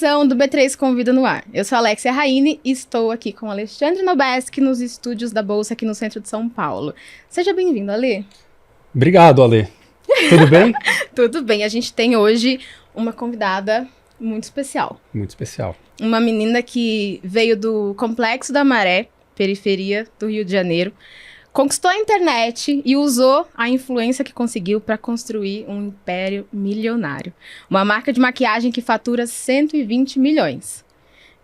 edição do B3 Convida no Ar. Eu sou a Alexia Raine e estou aqui com o Alexandre Nobeski nos estúdios da Bolsa aqui no centro de São Paulo. Seja bem-vindo, Ale. Obrigado, Ale. Tudo bem? Tudo bem. A gente tem hoje uma convidada muito especial. Muito especial. Uma menina que veio do Complexo da Maré, periferia do Rio de Janeiro, conquistou a internet e usou a influência que conseguiu para construir um império milionário. Uma marca de maquiagem que fatura 120 milhões.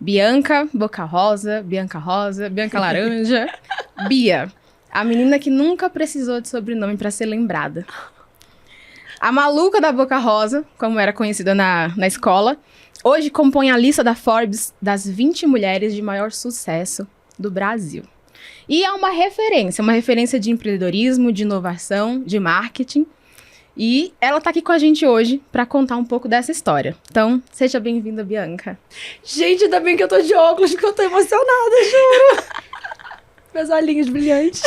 Bianca Boca Rosa, Bianca Laranja. Bia, a menina que nunca precisou de sobrenome para ser lembrada. A maluca da Boca Rosa, como era conhecida na escola, hoje compõe a lista da Forbes das 20 mulheres de maior sucesso do Brasil. E é uma referência de empreendedorismo, de inovação, de marketing. E ela tá aqui com a gente hoje para contar um pouco dessa história. Então, seja bem-vinda, Bianca. Gente, ainda bem que eu tô de óculos, porque eu tô emocionada, juro. Meus olhinhos brilhantes.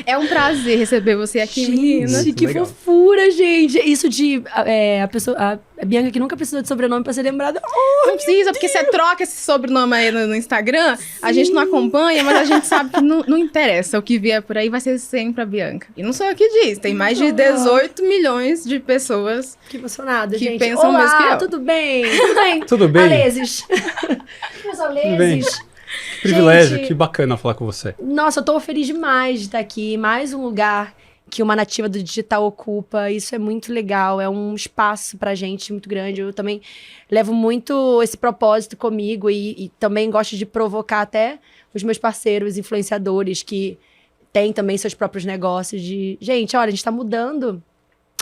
É um prazer receber você aqui, gente, menina. Que legal. fofura, gente. Isso de a Bianca que nunca precisou de sobrenome pra ser lembrada. Não precisa, porque você troca esse sobrenome aí no Instagram, a gente não acompanha, mas a gente sabe que não interessa. O que vier por aí vai ser sempre a Bianca. E não sou eu que diz, tem mais de 18 milhões de pessoas Que emocionada, que gente. pensam Olá, mesmo que eu. tudo bem? Tudo bem? Tudo bem? Aleses. Meus bem. aleses. Privilégio, Gente, que bacana falar com você. Nossa, eu tô feliz demais de estar aqui. Mais um lugar que uma nativa do digital ocupa. Isso é muito legal. É um espaço pra gente muito grande. Eu também levo muito esse propósito comigo e também gosto de provocar até os meus parceiros influenciadores que têm também seus próprios negócios gente, olha, a gente tá mudando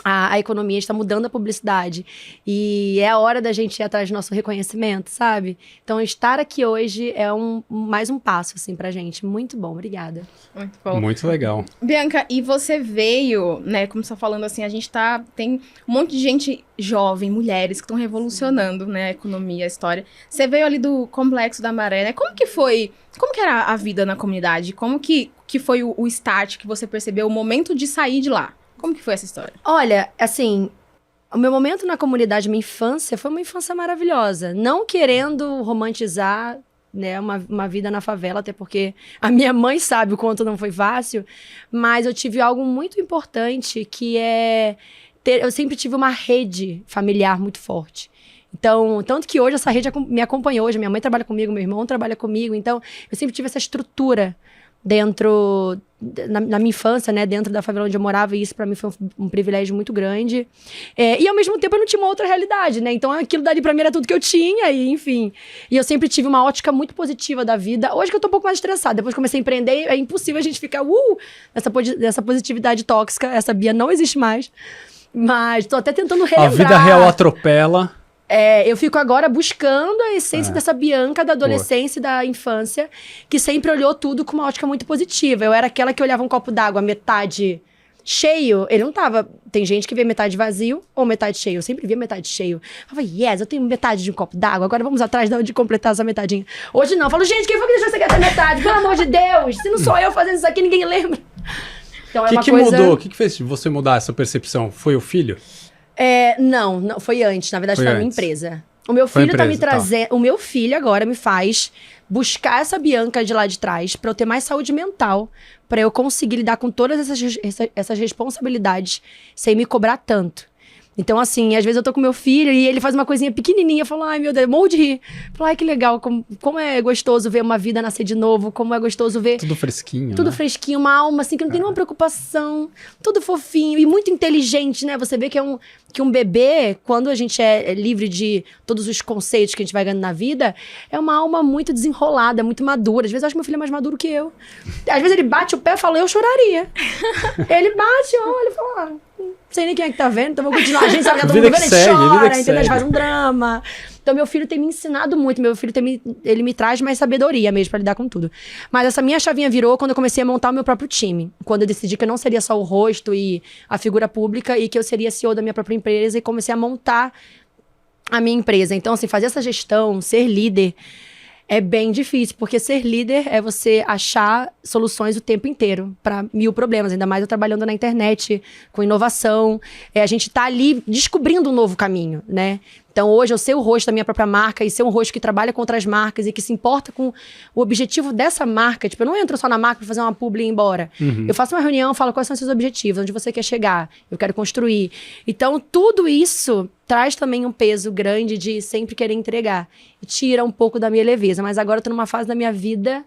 a economia, está mudando a publicidade. E é a hora da gente ir atrás do nosso reconhecimento, sabe? Então, estar aqui hoje é mais um passo, assim, pra gente. Muito bom, obrigada. Muito bom. Muito legal. Bianca, e você veio, né, como você tá falando assim, tem um monte de gente jovem, mulheres que estão revolucionando, né, a economia, a história. Você veio ali do Complexo da Maré, né? Como que era a vida na comunidade? Como que foi o start que você percebeu, o momento de sair de lá? Como que foi essa história? Olha, assim, o meu momento na comunidade, minha infância, foi uma infância maravilhosa. Não querendo romantizar, né, uma vida na favela, até porque a minha mãe sabe o quanto não foi fácil, mas eu tive algo muito importante, que eu sempre tive uma rede familiar muito forte. Então, tanto que hoje essa rede me acompanha hoje. Minha mãe trabalha comigo, meu irmão trabalha comigo. Então, eu sempre tive essa estrutura na minha infância, né, dentro da favela onde eu morava, e isso pra mim foi um privilégio muito grande. E ao mesmo tempo eu não tinha uma outra realidade, né, então aquilo dali pra mim era tudo que eu tinha, e enfim. E eu sempre tive uma ótica muito positiva da vida. Hoje que eu tô um pouco mais estressada, depois que comecei a empreender, é impossível a gente ficar, nessa positividade tóxica. Essa Bia não existe mais, mas tô até tentando relembrar. A vida real atropela. Eu fico agora buscando a essência dessa Bianca da adolescência e da infância, que sempre olhou tudo com uma ótica muito positiva. Eu era aquela que olhava um copo d'água metade cheio, ele não tava... Tem gente que vê metade vazio ou metade cheio. Eu sempre via metade cheio. Eu falava, yes, eu tenho metade de um copo d'água, agora vamos atrás de completar essa metadinha. Hoje não, eu falo, gente, quem foi que deixou você ter metade? Pelo amor de Deus, se não sou eu fazendo isso aqui, ninguém lembra. Então O que mudou? O que fez você mudar essa percepção? Foi o filho? Não, foi antes. Na verdade, foi a minha empresa. O meu Foi filho tá me empresa, trazendo... O meu filho agora me faz buscar essa Bianca de lá de trás pra eu ter mais saúde mental, pra eu conseguir lidar com todas essas responsabilidades sem me cobrar tanto. Então, assim, às vezes eu tô com meu filho e ele faz uma coisinha pequenininha, eu falo, ai, meu Deus, eu morro de rir. Eu falo, ai, que legal, como é gostoso ver uma vida nascer de novo, como é gostoso ver... Tudo fresquinho, Tudo né? fresquinho, uma alma assim que não tem nenhuma preocupação, tudo fofinho e muito inteligente, né? Você vê que um bebê, quando a gente é livre de todos os conceitos que a gente vai ganhando na vida, é uma alma muito desenrolada, muito madura. Às vezes eu acho que meu filho é mais maduro que eu. Às vezes ele bate o pé e fala, eu choraria. Ele bate, olha e fala, não sei nem quem é que tá vendo, então vou continuar. A gente sabe que tá todo mundo vendo, ele chora, entendeu? A gente faz um drama. Então, meu filho tem me ensinado muito. Meu filho ele me traz mais sabedoria mesmo pra lidar com tudo. Mas essa minha chavinha virou quando eu comecei a montar o meu próprio time. Quando eu decidi que eu não seria só o rosto e a figura pública e que eu seria CEO da minha própria empresa e comecei a montar a minha empresa. Então, assim, fazer essa gestão, ser líder, é bem difícil, porque ser líder é você achar soluções o tempo inteiro para 1000 problemas, ainda mais eu trabalhando na internet, com inovação. A gente tá ali descobrindo um novo caminho, né? Então, hoje, eu ser o rosto da minha própria marca e ser um rosto que trabalha com outras marcas e que se importa com o objetivo dessa marca. Tipo, eu não entro só na marca pra fazer uma publi e ir embora. Eu faço uma reunião, falo quais são os seus objetivos, onde você quer chegar, eu quero construir. Então, tudo isso traz também um peso grande de sempre querer entregar. E tira um pouco da minha leveza. Mas agora eu tô numa fase da minha vida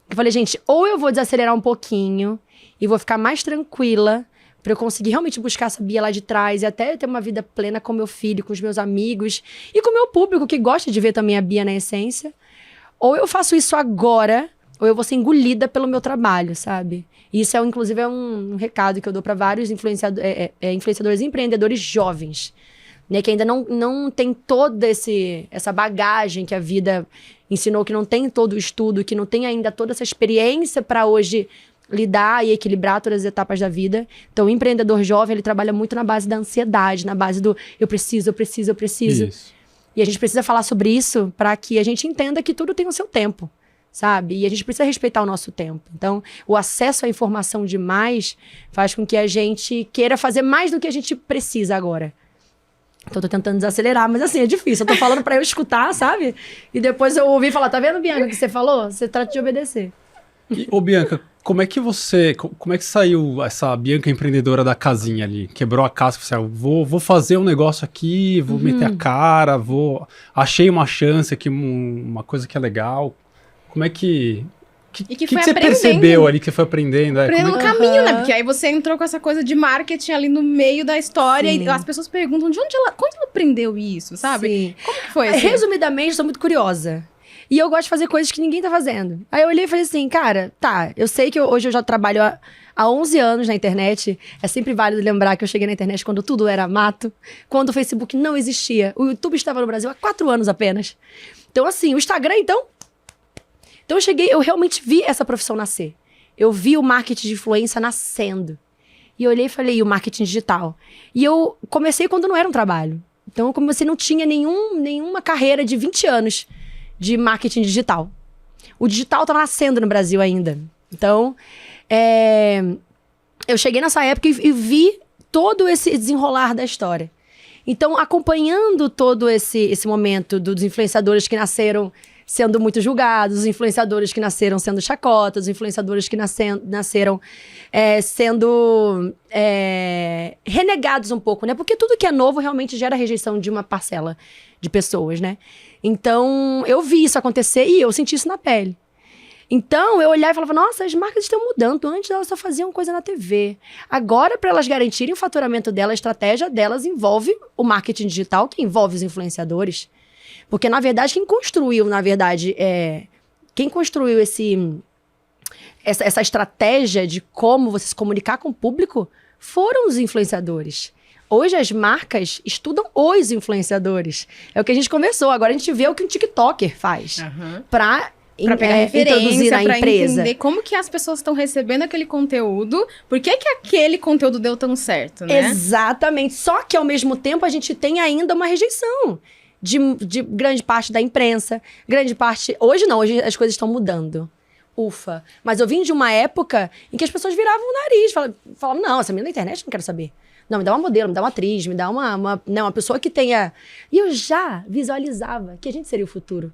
que eu falei, gente, ou eu vou desacelerar um pouquinho e vou ficar mais tranquila pra eu conseguir realmente buscar essa Bia lá de trás e até ter uma vida plena com meu filho, com os meus amigos e com o meu público que gosta de ver também a Bia na essência. Ou eu faço isso agora, ou eu vou ser engolida pelo meu trabalho, sabe? E isso, inclusive, é um recado que eu dou pra vários influenciadores e empreendedores jovens, né? Que ainda não tem toda essa bagagem que a vida ensinou, que não tem todo o estudo, que não tem ainda toda essa experiência pra hoje lidar e equilibrar todas as etapas da vida. Então, o empreendedor jovem, ele trabalha muito na base da ansiedade, na base do eu preciso. Isso. E a gente precisa falar sobre isso para que a gente entenda que tudo tem o seu tempo, sabe? E a gente precisa respeitar o nosso tempo. Então, o acesso à informação demais faz com que a gente queira fazer mais do que a gente precisa agora. Então, eu tô tentando desacelerar, mas assim, é difícil. Eu tô falando para eu escutar, sabe? E depois eu ouvi falar, tá vendo, Bianca, o que você falou? Você trata de obedecer. E, ô Bianca, como é que saiu essa Bianca empreendedora da casinha ali? Quebrou a casca, você vou fazer um negócio aqui, vou meter a cara, achei uma chance aqui, uma coisa que é legal. Como é que você percebeu ali, que você foi aprendendo? Aprendendo no caminho, né? Porque aí você entrou com essa coisa de marketing ali no meio da história. Sim. E as pessoas perguntam quando ela aprendeu isso, sabe? Sim. Como que foi assim? Resumidamente, sou muito curiosa. E eu gosto de fazer coisas que ninguém tá fazendo. Aí eu olhei e falei assim, cara, tá, eu sei que hoje eu já trabalho há 11 anos na internet. É sempre válido lembrar que eu cheguei na internet quando tudo era mato, quando o Facebook não existia. O YouTube estava no Brasil há 4 anos apenas. Então, assim, o Instagram, então eu realmente vi essa profissão nascer. Eu vi o marketing de influência nascendo. E eu olhei e falei, e o marketing digital? E eu comecei quando não era um trabalho. Então, eu comecei, não tinha nenhuma carreira de 20 anos de marketing digital. O digital tá nascendo no Brasil ainda. Então, eu cheguei nessa época e vi todo esse desenrolar da história. Então, acompanhando todo esse momento dos influenciadores que nasceram sendo muito julgados, os influenciadores que nasceram sendo chacotas, os influenciadores que nasceram sendo renegados um pouco, né? Porque tudo que é novo realmente gera rejeição de uma parcela de pessoas, né? Então, eu vi isso acontecer e eu senti isso na pele. Então, eu olhava e falava, nossa, as marcas estão mudando. Antes, elas só faziam coisa na TV. Agora, para elas garantirem o faturamento delas, a estratégia delas envolve o marketing digital, que envolve os influenciadores. Porque, na verdade, quem construiu essa estratégia de como você se comunicar com o público foram os influenciadores. Hoje as marcas estudam os influenciadores. É o que a gente conversou. Agora a gente vê o que um TikToker faz para pegar introduzir na empresa. Entender como que as pessoas estão recebendo aquele conteúdo, por que aquele conteúdo deu tão certo, né? Exatamente. Só que, ao mesmo tempo, a gente tem ainda uma rejeição de grande parte da imprensa. Grande parte... Hoje não, hoje as coisas estão mudando. Ufa. Mas eu vim de uma época em que as pessoas viravam o nariz. Falavam, não, essa menina da internet não quero saber. Não, me dá uma modelo, me dá uma atriz, me dá uma pessoa que tenha... E eu já visualizava que a gente seria o futuro.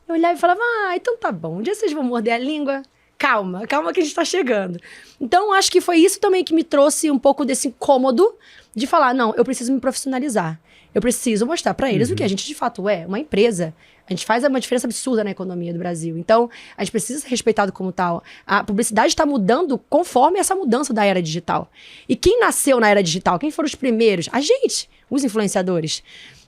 Eu olhava e falava, então tá bom, um dia vocês vão morder a língua. Calma que a gente tá chegando. Então, acho que foi isso também que me trouxe um pouco desse incômodo de falar, não, eu preciso me profissionalizar. Eu preciso mostrar pra eles o que a gente de fato é, uma empresa. A gente faz uma diferença absurda na economia do Brasil. Então, a gente precisa ser respeitado como tal. A publicidade está mudando conforme essa mudança da era digital. E quem nasceu na era digital? Quem foram os primeiros? A gente, os influenciadores.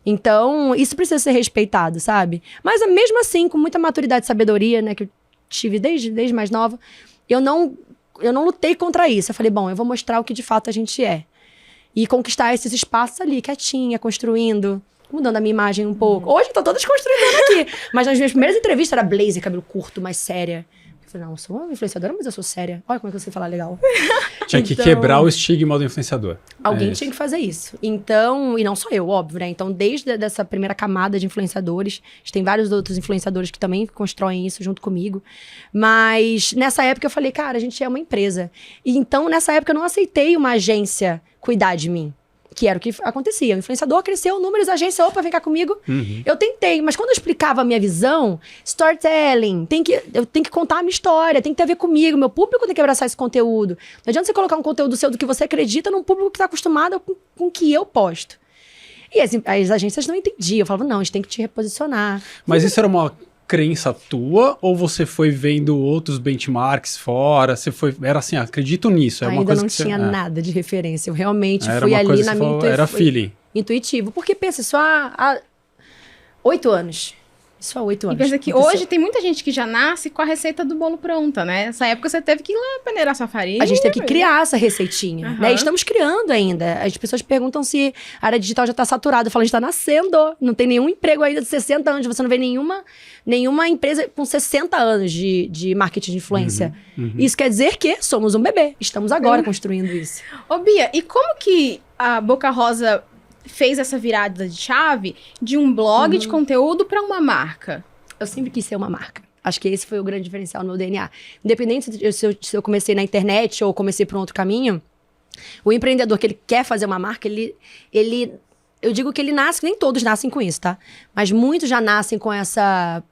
Então, isso precisa ser respeitado, sabe? Mas mesmo assim, com muita maturidade e sabedoria, né, que eu tive desde mais nova, eu não lutei contra isso. Eu falei, bom, eu vou mostrar o que de fato a gente é. E conquistar esses espaços ali, quietinha, construindo, mudando a minha imagem um pouco. Hoje eu tô toda desconstruindo aqui. Mas nas minhas primeiras entrevistas era blazer, cabelo curto, mais séria. Eu falei, não, eu sou uma influenciadora, mas eu sou séria. Olha como é que eu sei falar legal. Tinha que quebrar o estigma do influenciador. Alguém tinha que fazer isso. Então, e não só eu, óbvio, né? Então, desde essa primeira camada de influenciadores, a gente tem vários outros influenciadores que também constroem isso junto comigo. Mas nessa época eu falei, cara, a gente é uma empresa. E então, nessa época eu não aceitei uma agência cuidar de mim. Que era o que acontecia. O influenciador cresceu, números, agência, opa, vem cá comigo. Eu tentei, mas quando eu explicava a minha visão, storytelling, eu tenho que contar a minha história, tem que ter a ver comigo, meu público tem que abraçar esse conteúdo. Não adianta você colocar um conteúdo seu do que você acredita num público que está acostumado com o que eu posto. E as agências não entendiam, falavam, não, a gente tem que te reposicionar. Mas isso era uma crença tua ou você foi vendo outros benchmarks fora? Era assim, acredito nisso. É uma Ainda coisa não que tinha nada de referência. Eu realmente era fui uma ali coisa na que minha falou, era feeling. intuitivo. Porque pensa, isso há 8 anos. Isso há 8 E anos. pensa que aconteceu. hoje tem muita gente que já nasce com a receita do bolo pronta, né? Nessa época você teve que ir lá peneirar sua farinha. A gente teve que criar essa receitinha, Aham. né? E estamos criando ainda. As pessoas perguntam se a área digital já está saturada. Eu falo, a gente está nascendo. Não tem nenhum emprego ainda de 60 anos. Você não vê nenhuma empresa com 60 anos de marketing de influência. Isso quer dizer que somos um bebê. Estamos agora construindo isso. Ô, Bia, e como que a Boca Rosa fez essa virada de chave de um blog de conteúdo para uma marca? Eu sempre quis ser uma marca. Acho que esse foi o grande diferencial no meu DNA. Independente se eu comecei na internet ou comecei por um outro caminho, o empreendedor que ele quer fazer uma marca, eu digo que ele nasce, nem todos nascem com isso, tá? Mas muitos já nascem com essa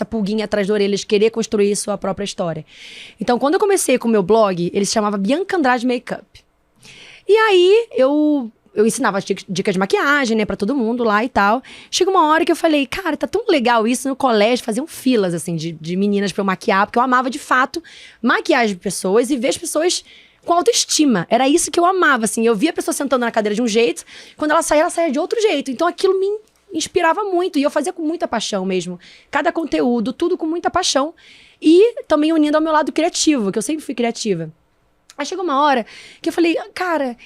pulguinha atrás da orelha de querer construir sua própria história. Então, quando eu comecei com o meu blog, ele se chamava Bianca Andrade Makeup. E aí, eu ensinava dicas de maquiagem, né, pra todo mundo lá e tal. Chegou uma hora que eu falei, cara, tá tão legal isso no colégio, faziam filas, assim, de meninas pra eu maquiar, porque eu amava, de fato, maquiar as pessoas e ver as pessoas com autoestima. Era isso que eu amava, assim. Eu via a pessoa sentando na cadeira de um jeito, quando ela saía de outro jeito. Então, aquilo me inspirava muito, e eu fazia com muita paixão mesmo. Cada conteúdo, tudo com muita paixão. E também unindo ao meu lado criativo, que eu sempre fui criativa. Aí chegou uma hora que eu falei, cara,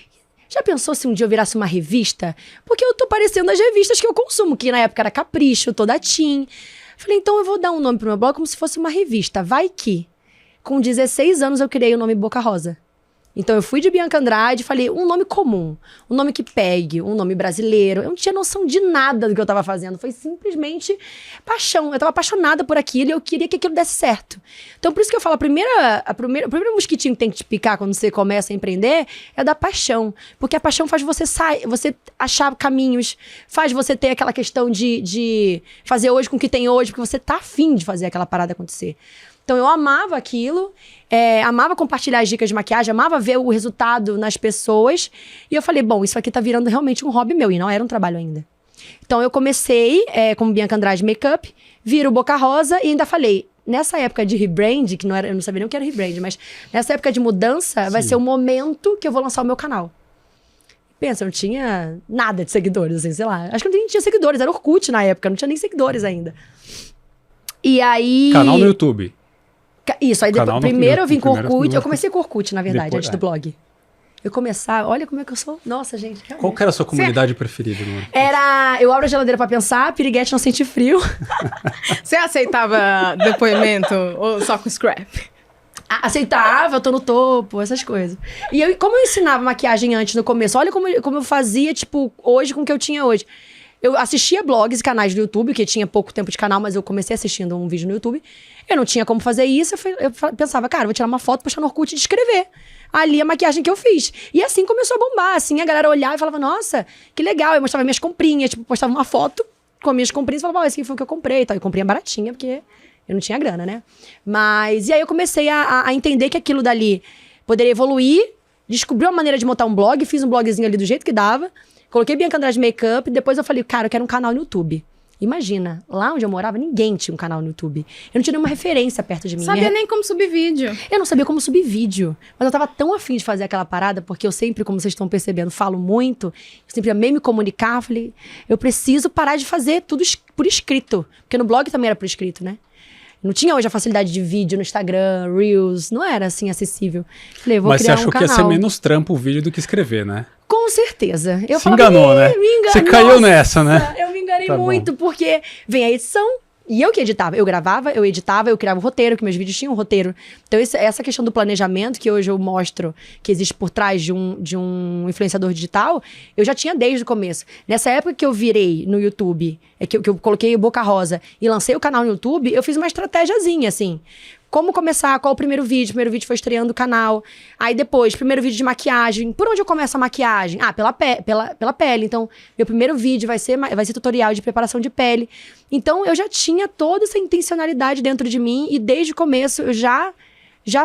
já pensou se um dia eu virasse uma revista? Porque eu tô parecendo as revistas que eu consumo, que na época era Capricho, Toda Teen. Falei, então eu vou dar um nome pro meu blog como se fosse uma revista. Vai que, com 16 anos, eu criei o nome Boca Rosa. Então eu fui de Bianca Andrade e falei, um nome comum, um nome que pegue, um nome brasileiro. Eu não tinha noção de nada do que eu tava fazendo, foi simplesmente paixão. Eu tava apaixonada por aquilo e eu queria que aquilo desse certo. Então por isso que eu falo, o primeiro mosquitinho que tem que te picar quando você começa a empreender é da paixão. Porque a paixão faz você você achar caminhos, faz você ter aquela questão de fazer hoje com o que tem hoje, porque você tá afim de fazer aquela parada acontecer. Então eu amava aquilo, amava compartilhar as dicas de maquiagem, amava ver o resultado nas pessoas. E eu falei, bom, isso aqui tá virando realmente um hobby meu, e não era um trabalho ainda. Então eu comecei como Bianca Andrade Makeup, viro Boca Rosa e ainda falei, nessa época de rebrand, que não era, eu não sabia nem o que era rebrand, mas nessa época de mudança, vai ser o momento que eu vou lançar o meu canal. Pensa, eu não tinha nada de seguidores, assim, sei lá. Acho que eu nem tinha seguidores, era Orkut na época, não tinha nem seguidores ainda. E aí... Canal no YouTube. Isso, aí depois, primeiro eu vim com primeiro- Orkut. Eu comecei com Orkut, na verdade, Depois, antes do blog. Eu começar, olha como é que eu sou. Nossa, gente, realmente. Qual que era a sua comunidade preferida? No Eu abro a geladeira pra pensar, piriguete não sente frio. Você aceitava depoimento ou só com scrap? Aceitava, eu tô no topo, essas coisas. E como eu ensinava maquiagem antes, no começo, olha como eu fazia, tipo, hoje com o que eu tinha hoje. Eu assistia blogs e canais do YouTube, que tinha pouco tempo de canal, mas eu comecei assistindo um vídeo no YouTube. Eu não tinha como fazer isso, eu pensava, cara, vou tirar uma foto, postar no Orkut e descrever ali a maquiagem que eu fiz. E assim começou a bombar, assim, a galera olhava e falava, nossa, que legal. Eu mostrava minhas comprinhas, tipo, postava uma foto com minhas comprinhas e falava, ó, esse aqui foi o que eu comprei e tal. Eu comprei baratinha, porque eu não tinha grana, né? Mas, e aí eu comecei a entender que aquilo dali poderia evoluir, descobri uma maneira de montar um blog, fiz um blogzinho ali do jeito que dava, coloquei Bianca Andrade Makeup, depois eu falei, cara, eu quero um canal no YouTube. Imagina, lá onde eu morava, ninguém tinha um canal no YouTube. Eu não tinha nenhuma referência perto de mim. Sabia nem como subir vídeo. Eu não sabia como subir vídeo. Mas eu tava tão afim de fazer aquela parada, porque eu sempre, como vocês estão percebendo, falo muito. Eu sempre amei me comunicar. Falei, eu preciso parar de fazer tudo por escrito. Porque no blog também era por escrito, né? Não tinha hoje a facilidade de vídeo no Instagram, Reels. Não era assim acessível. Falei, vou Mas você criar um achou que canal. ia ser menos trampo o vídeo do que escrever, né? Com certeza. Eu Se falava, enganou, né? Me enganou. Você caiu nessa, né? Eu me enganei Tá bom. muito, porque vem a edição e eu que editava. Eu gravava, eu editava, eu criava o roteiro, que meus vídeos tinham um roteiro. Então, essa questão do planejamento, que hoje eu mostro que existe por trás de um influenciador digital, eu já tinha desde o começo. Nessa época que eu virei no YouTube que eu coloquei o Boca Rosa e lancei o canal no YouTube, eu fiz uma estratégiazinha, assim. Como começar, qual o primeiro vídeo? O primeiro vídeo foi estreando o canal. Aí depois, primeiro vídeo de maquiagem. Por onde eu começo a maquiagem? Ah, pela pele. Então, meu primeiro vídeo vai ser tutorial de preparação de pele. Então, eu já tinha toda essa intencionalidade dentro de mim e desde o começo eu já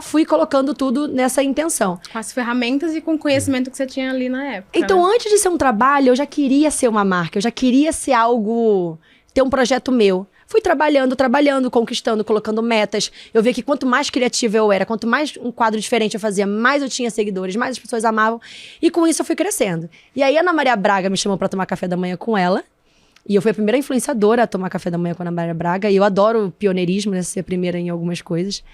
fui colocando tudo nessa intenção. Com as ferramentas e com o conhecimento que você tinha ali na época. Então, né? antes de ser um trabalho, eu já queria ser uma marca. Eu já queria ser algo... ter um projeto meu. Fui trabalhando, conquistando, colocando metas. Eu vi que quanto mais criativa eu era, quanto mais um quadro diferente eu fazia, mais eu tinha seguidores, mais as pessoas amavam. E com isso eu fui crescendo. E aí a Ana Maria Braga me chamou pra tomar café da manhã com ela. E eu fui a primeira influenciadora a tomar café da manhã com a Ana Maria Braga. E eu adoro o pioneirismo, né? Ser a primeira em algumas coisas.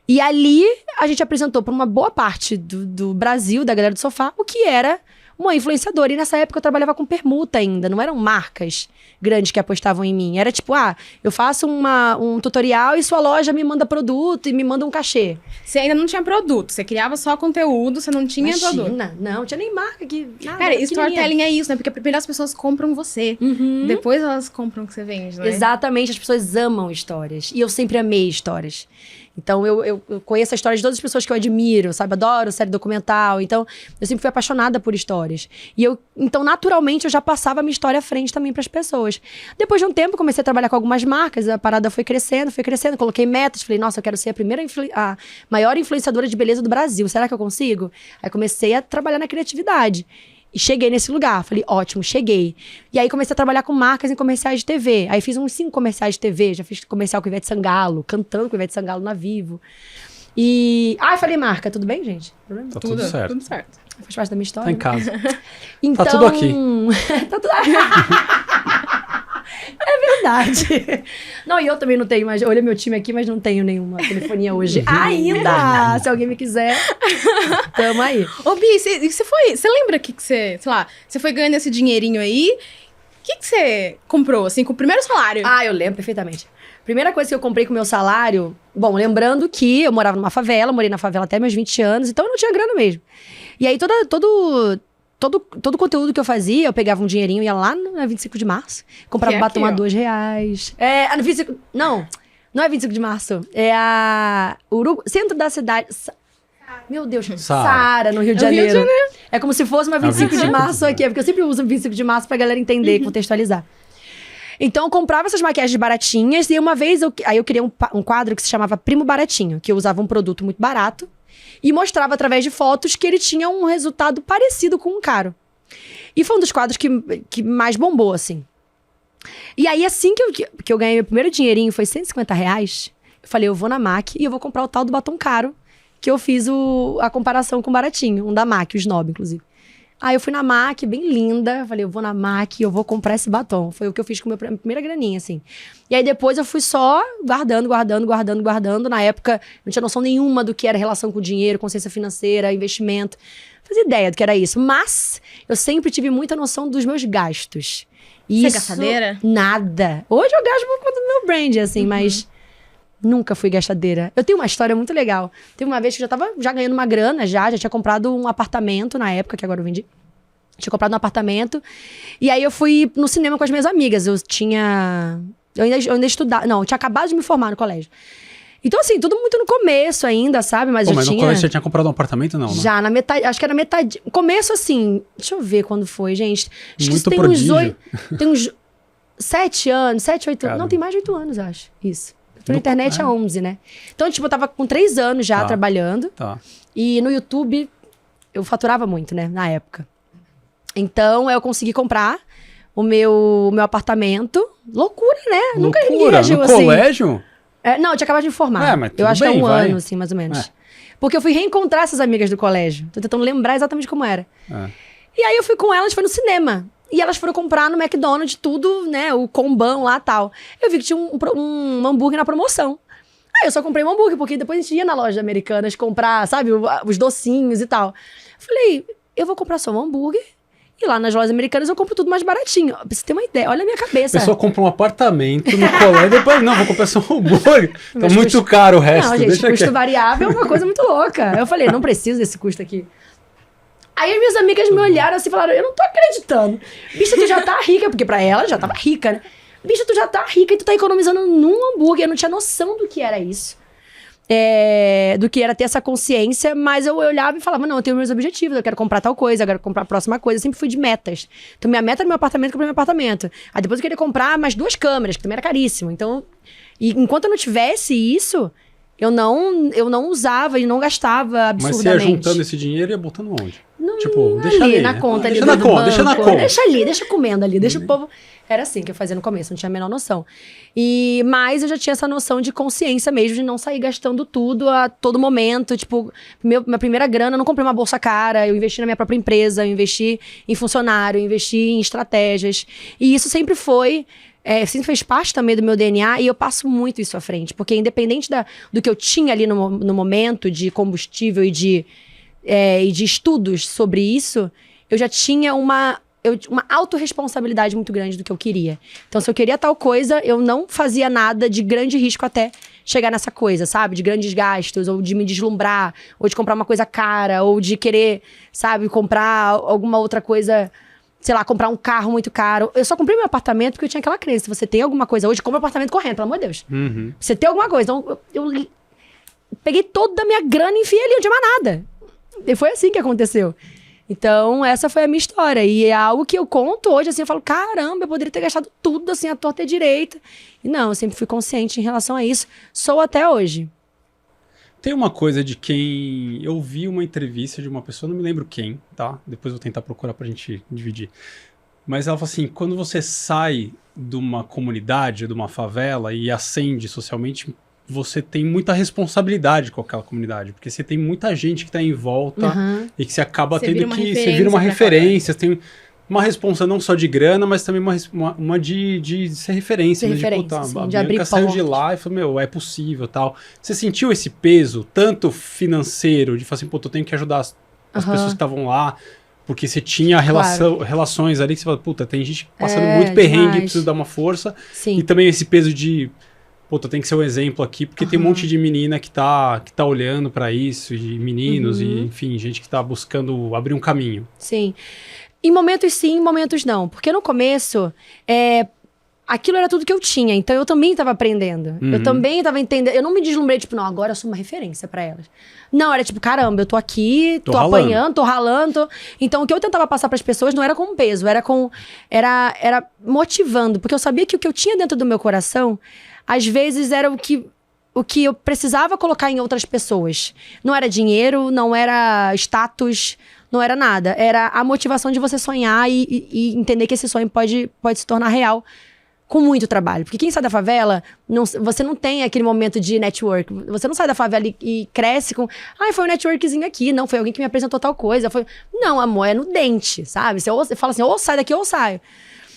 E ali a gente apresentou para uma boa parte do Brasil, da galera do sofá, o que era uma influenciadora. E nessa época eu trabalhava com permuta ainda, não eram marcas grandes que apostavam em mim. Era tipo, eu faço um tutorial e sua loja me manda produto e me manda um cachê. Você ainda não tinha produto, você criava só conteúdo, você não tinha produto. Não tinha nem marca aqui. Nada, cara, storytelling é isso, né? Porque primeiro as pessoas compram você, depois elas compram o que você vende, né? Exatamente, as pessoas amam histórias. E eu sempre amei histórias. Então, eu conheço a história de todas as pessoas que eu admiro, sabe? Adoro série documental. Então, eu sempre fui apaixonada por histórias. Então, naturalmente, eu já passava a minha história à frente também para as pessoas. Depois de um tempo, comecei a trabalhar com algumas marcas. A parada foi crescendo. Coloquei metas. Falei, nossa, eu quero ser a maior influenciadora de beleza do Brasil. Será que eu consigo? Aí, comecei a trabalhar na criatividade. E cheguei nesse lugar. Falei, ótimo, cheguei. E aí comecei a trabalhar com marcas em comerciais de TV. Aí fiz uns 5 comerciais de TV. Já fiz comercial com Ivete Sangalo, cantando com Ivete Sangalo na Vivo. E... falei marca. Tudo bem, gente? Tá tudo certo. Tudo certo. Faz parte da minha história. Tá em casa. Então... Tá tudo aqui. Tá tudo... É verdade. Não, e eu também não tenho mais... Olha meu time aqui, mas não tenho nenhuma telefonia hoje. Ainda! Se alguém me quiser, tamo aí. Ô, Bi, você lembra que você, sei lá, você foi ganhando esse dinheirinho aí? O que você comprou, assim, com o primeiro salário? Eu lembro perfeitamente. Primeira coisa que eu comprei com o meu salário... Bom, lembrando que eu morava numa favela, morei na favela até meus 20 anos, então eu não tinha grana mesmo. E aí, todo o conteúdo que eu fazia, eu pegava um dinheirinho, ia lá na 25 de março, comprava batom a R$2. No 25... Não é 25 de março. É centro da cidade... Meu Deus, Saara, no Rio de Janeiro. É como se fosse uma 25 de março aqui, porque eu sempre uso 25 de março pra galera entender, contextualizar. Então, eu comprava essas maquiagens baratinhas e uma vez eu criei um quadro que se chamava Primo Baratinho, que eu usava um produto muito barato e mostrava através de fotos que ele tinha um resultado parecido com um caro. E foi um dos quadros que mais bombou, assim. E aí, assim que eu ganhei meu primeiro dinheirinho, foi R$150, eu falei, eu vou na MAC e eu vou comprar o tal do batom caro, que eu fiz a comparação com o baratinho, um da MAC, o Snob, inclusive. Aí eu fui na MAC, bem linda, falei, eu vou na MAC e eu vou comprar esse batom. Foi o que eu fiz com a minha primeira graninha, assim. E aí depois eu fui só guardando. Na época, não tinha noção nenhuma do que era relação com dinheiro, consciência financeira, investimento. Não fazia ideia do que era isso. Mas eu sempre tive muita noção dos meus gastos. Você é gastadeira? Nada. Hoje eu gasto por conta do meu brand, assim, mas... Nunca fui gastadeira. Eu tenho uma história muito legal. Teve uma vez que eu já tava ganhando uma grana, já tinha comprado um apartamento na época, que agora eu vendi. Tinha comprado um apartamento. E aí eu fui no cinema com as minhas amigas. Eu ainda estudava. Não, eu tinha acabado de me formar no colégio. Então, assim, tudo muito no começo ainda, sabe? Mas no colégio você tinha comprado um apartamento, não, né? Já, na metade, acho que era metade. Começo, assim, deixa eu ver quando foi, gente. Acho muito que prodígio. Tem uns 7 anos, 7, 8 anos. Não, tem mais de 8 anos, acho. Isso. Tô na internet há 11, né? Então, tipo, eu tava com 3 anos já trabalhando. Tá. E no YouTube, eu faturava muito, né? Na época. Então, eu consegui comprar o meu apartamento. Loucura, né? Nunca ninguém reagiu no assim. Colégio? Não, eu tinha acabado de me formar. Mas eu acho bem, que é um vai. ano, assim, mais ou menos. Porque eu fui reencontrar essas amigas do colégio. Tô tentando lembrar exatamente como era. E aí, eu fui com elas, foi no cinema. E elas foram comprar no McDonald's tudo, né? O combão lá e tal. Eu vi que tinha um hambúrguer na promoção. Aí eu só comprei um hambúrguer, porque depois a gente ia na loja Americanas comprar, sabe? Os docinhos e tal. Falei, eu vou comprar só um hambúrguer. E lá nas lojas Americanas eu compro tudo mais baratinho. Pra você ter uma ideia, olha a minha cabeça. A pessoa compra um apartamento no colégio e depois, não, vou comprar só um hambúrguer. Tá muito caro o resto. Não, gente, custo variável é uma coisa muito louca. Eu falei, não preciso desse custo aqui. Aí as minhas amigas me olharam assim e falaram, eu não tô acreditando. Bicha, tu já tá rica, porque pra ela já tava rica, né? Bicha, tu já tá rica e tu tá economizando num hambúrguer. Eu não tinha noção do que era isso. Do que era ter essa consciência, mas eu olhava e falava, não, eu tenho meus objetivos, eu quero comprar tal coisa, eu quero comprar a próxima coisa, eu sempre fui de metas. Então minha meta era meu apartamento, comprei meu apartamento. Aí depois eu queria comprar mais 2 câmeras, que também era caríssimo. Então, e enquanto eu não tivesse isso, eu não usava e não gastava absurdamente. Mas você ia juntando esse dinheiro e ia botando onde? Não, Tipo, deixa ali, na conta ali. Deixa na conta. Deixa ali, deixa comendo ali, deixa o povo... Era assim que eu fazia no começo, não tinha a menor noção. Mas eu já tinha essa noção de consciência mesmo, de não sair gastando tudo a todo momento. Tipo, minha primeira grana, eu não comprei uma bolsa cara, eu investi na minha própria empresa, eu investi em funcionário, eu investi em estratégias. E isso sempre sempre fez parte também do meu DNA e eu passo muito isso à frente. Porque independente do que eu tinha ali no momento de combustível e de estudos sobre isso, eu já tinha uma autorresponsabilidade muito grande do que eu queria. Então, se eu queria tal coisa, eu não fazia nada de grande risco até chegar nessa coisa, sabe? De grandes gastos, ou de me deslumbrar, ou de comprar uma coisa cara, ou de querer, sabe, comprar alguma outra coisa, sei lá, comprar um carro muito caro. Eu só comprei meu apartamento porque eu tinha aquela crença. Se você tem alguma coisa hoje, compra um apartamento correndo, pelo amor de Deus. Uhum. Você tem alguma coisa. Então, eu peguei toda a minha grana e enfiei ali, não tinha mais nada. E foi assim que aconteceu. Então, essa foi a minha história. E é algo que eu conto hoje, assim, eu falo, caramba, eu poderia ter gastado tudo, assim, à torta e à direita. E não, eu sempre fui consciente em relação a isso. Sou até hoje. Tem uma coisa de quem... Eu vi uma entrevista de uma pessoa, não me lembro quem, tá? Depois vou tentar procurar pra gente dividir. Mas ela fala assim, quando você sai de uma comunidade, de uma favela e ascende socialmente, você tem muita responsabilidade com aquela comunidade, porque você tem muita gente que está em volta e que você acaba tendo que... Você vira uma referência, tem uma responsa não só de grana, mas também uma de ser referência. Ser né? referência, Sim, a de abrir Bianca saiu de lá e falou, é possível tal. Você sentiu esse peso, tanto financeiro, de falar assim, eu tenho que ajudar as pessoas que estavam lá, porque você tinha relações ali que você fala, tem gente passando muito perrengue, precisa dar uma força. Sim. E também esse peso de... tem que ser um exemplo aqui, porque tem um monte de menina que tá olhando pra isso, e meninos, e enfim, gente que tá buscando abrir um caminho. Sim. Em momentos sim, em momentos não. Porque no começo, aquilo era tudo que eu tinha, então eu também tava aprendendo. Eu também tava entendendo. Eu não me deslumbrei, tipo, não, agora eu sou uma referência pra elas. Não, era tipo, caramba, eu tô aqui, tô apanhando, tô ralando. Então, o que eu tentava passar pras pessoas não era com peso, era motivando. Porque eu sabia que o que eu tinha dentro do meu coração, às vezes era o que eu precisava colocar em outras pessoas. Não era dinheiro, não era status, não era nada. Era a motivação de você sonhar e entender que esse sonho pode se tornar real com muito trabalho. Porque quem sai da favela, você não tem aquele momento de network. Você não sai da favela e cresce com... foi um networkzinho aqui. Não, foi alguém que me apresentou tal coisa. Não, amor, é no dente, sabe? Você fala assim, ou sai daqui ou saio.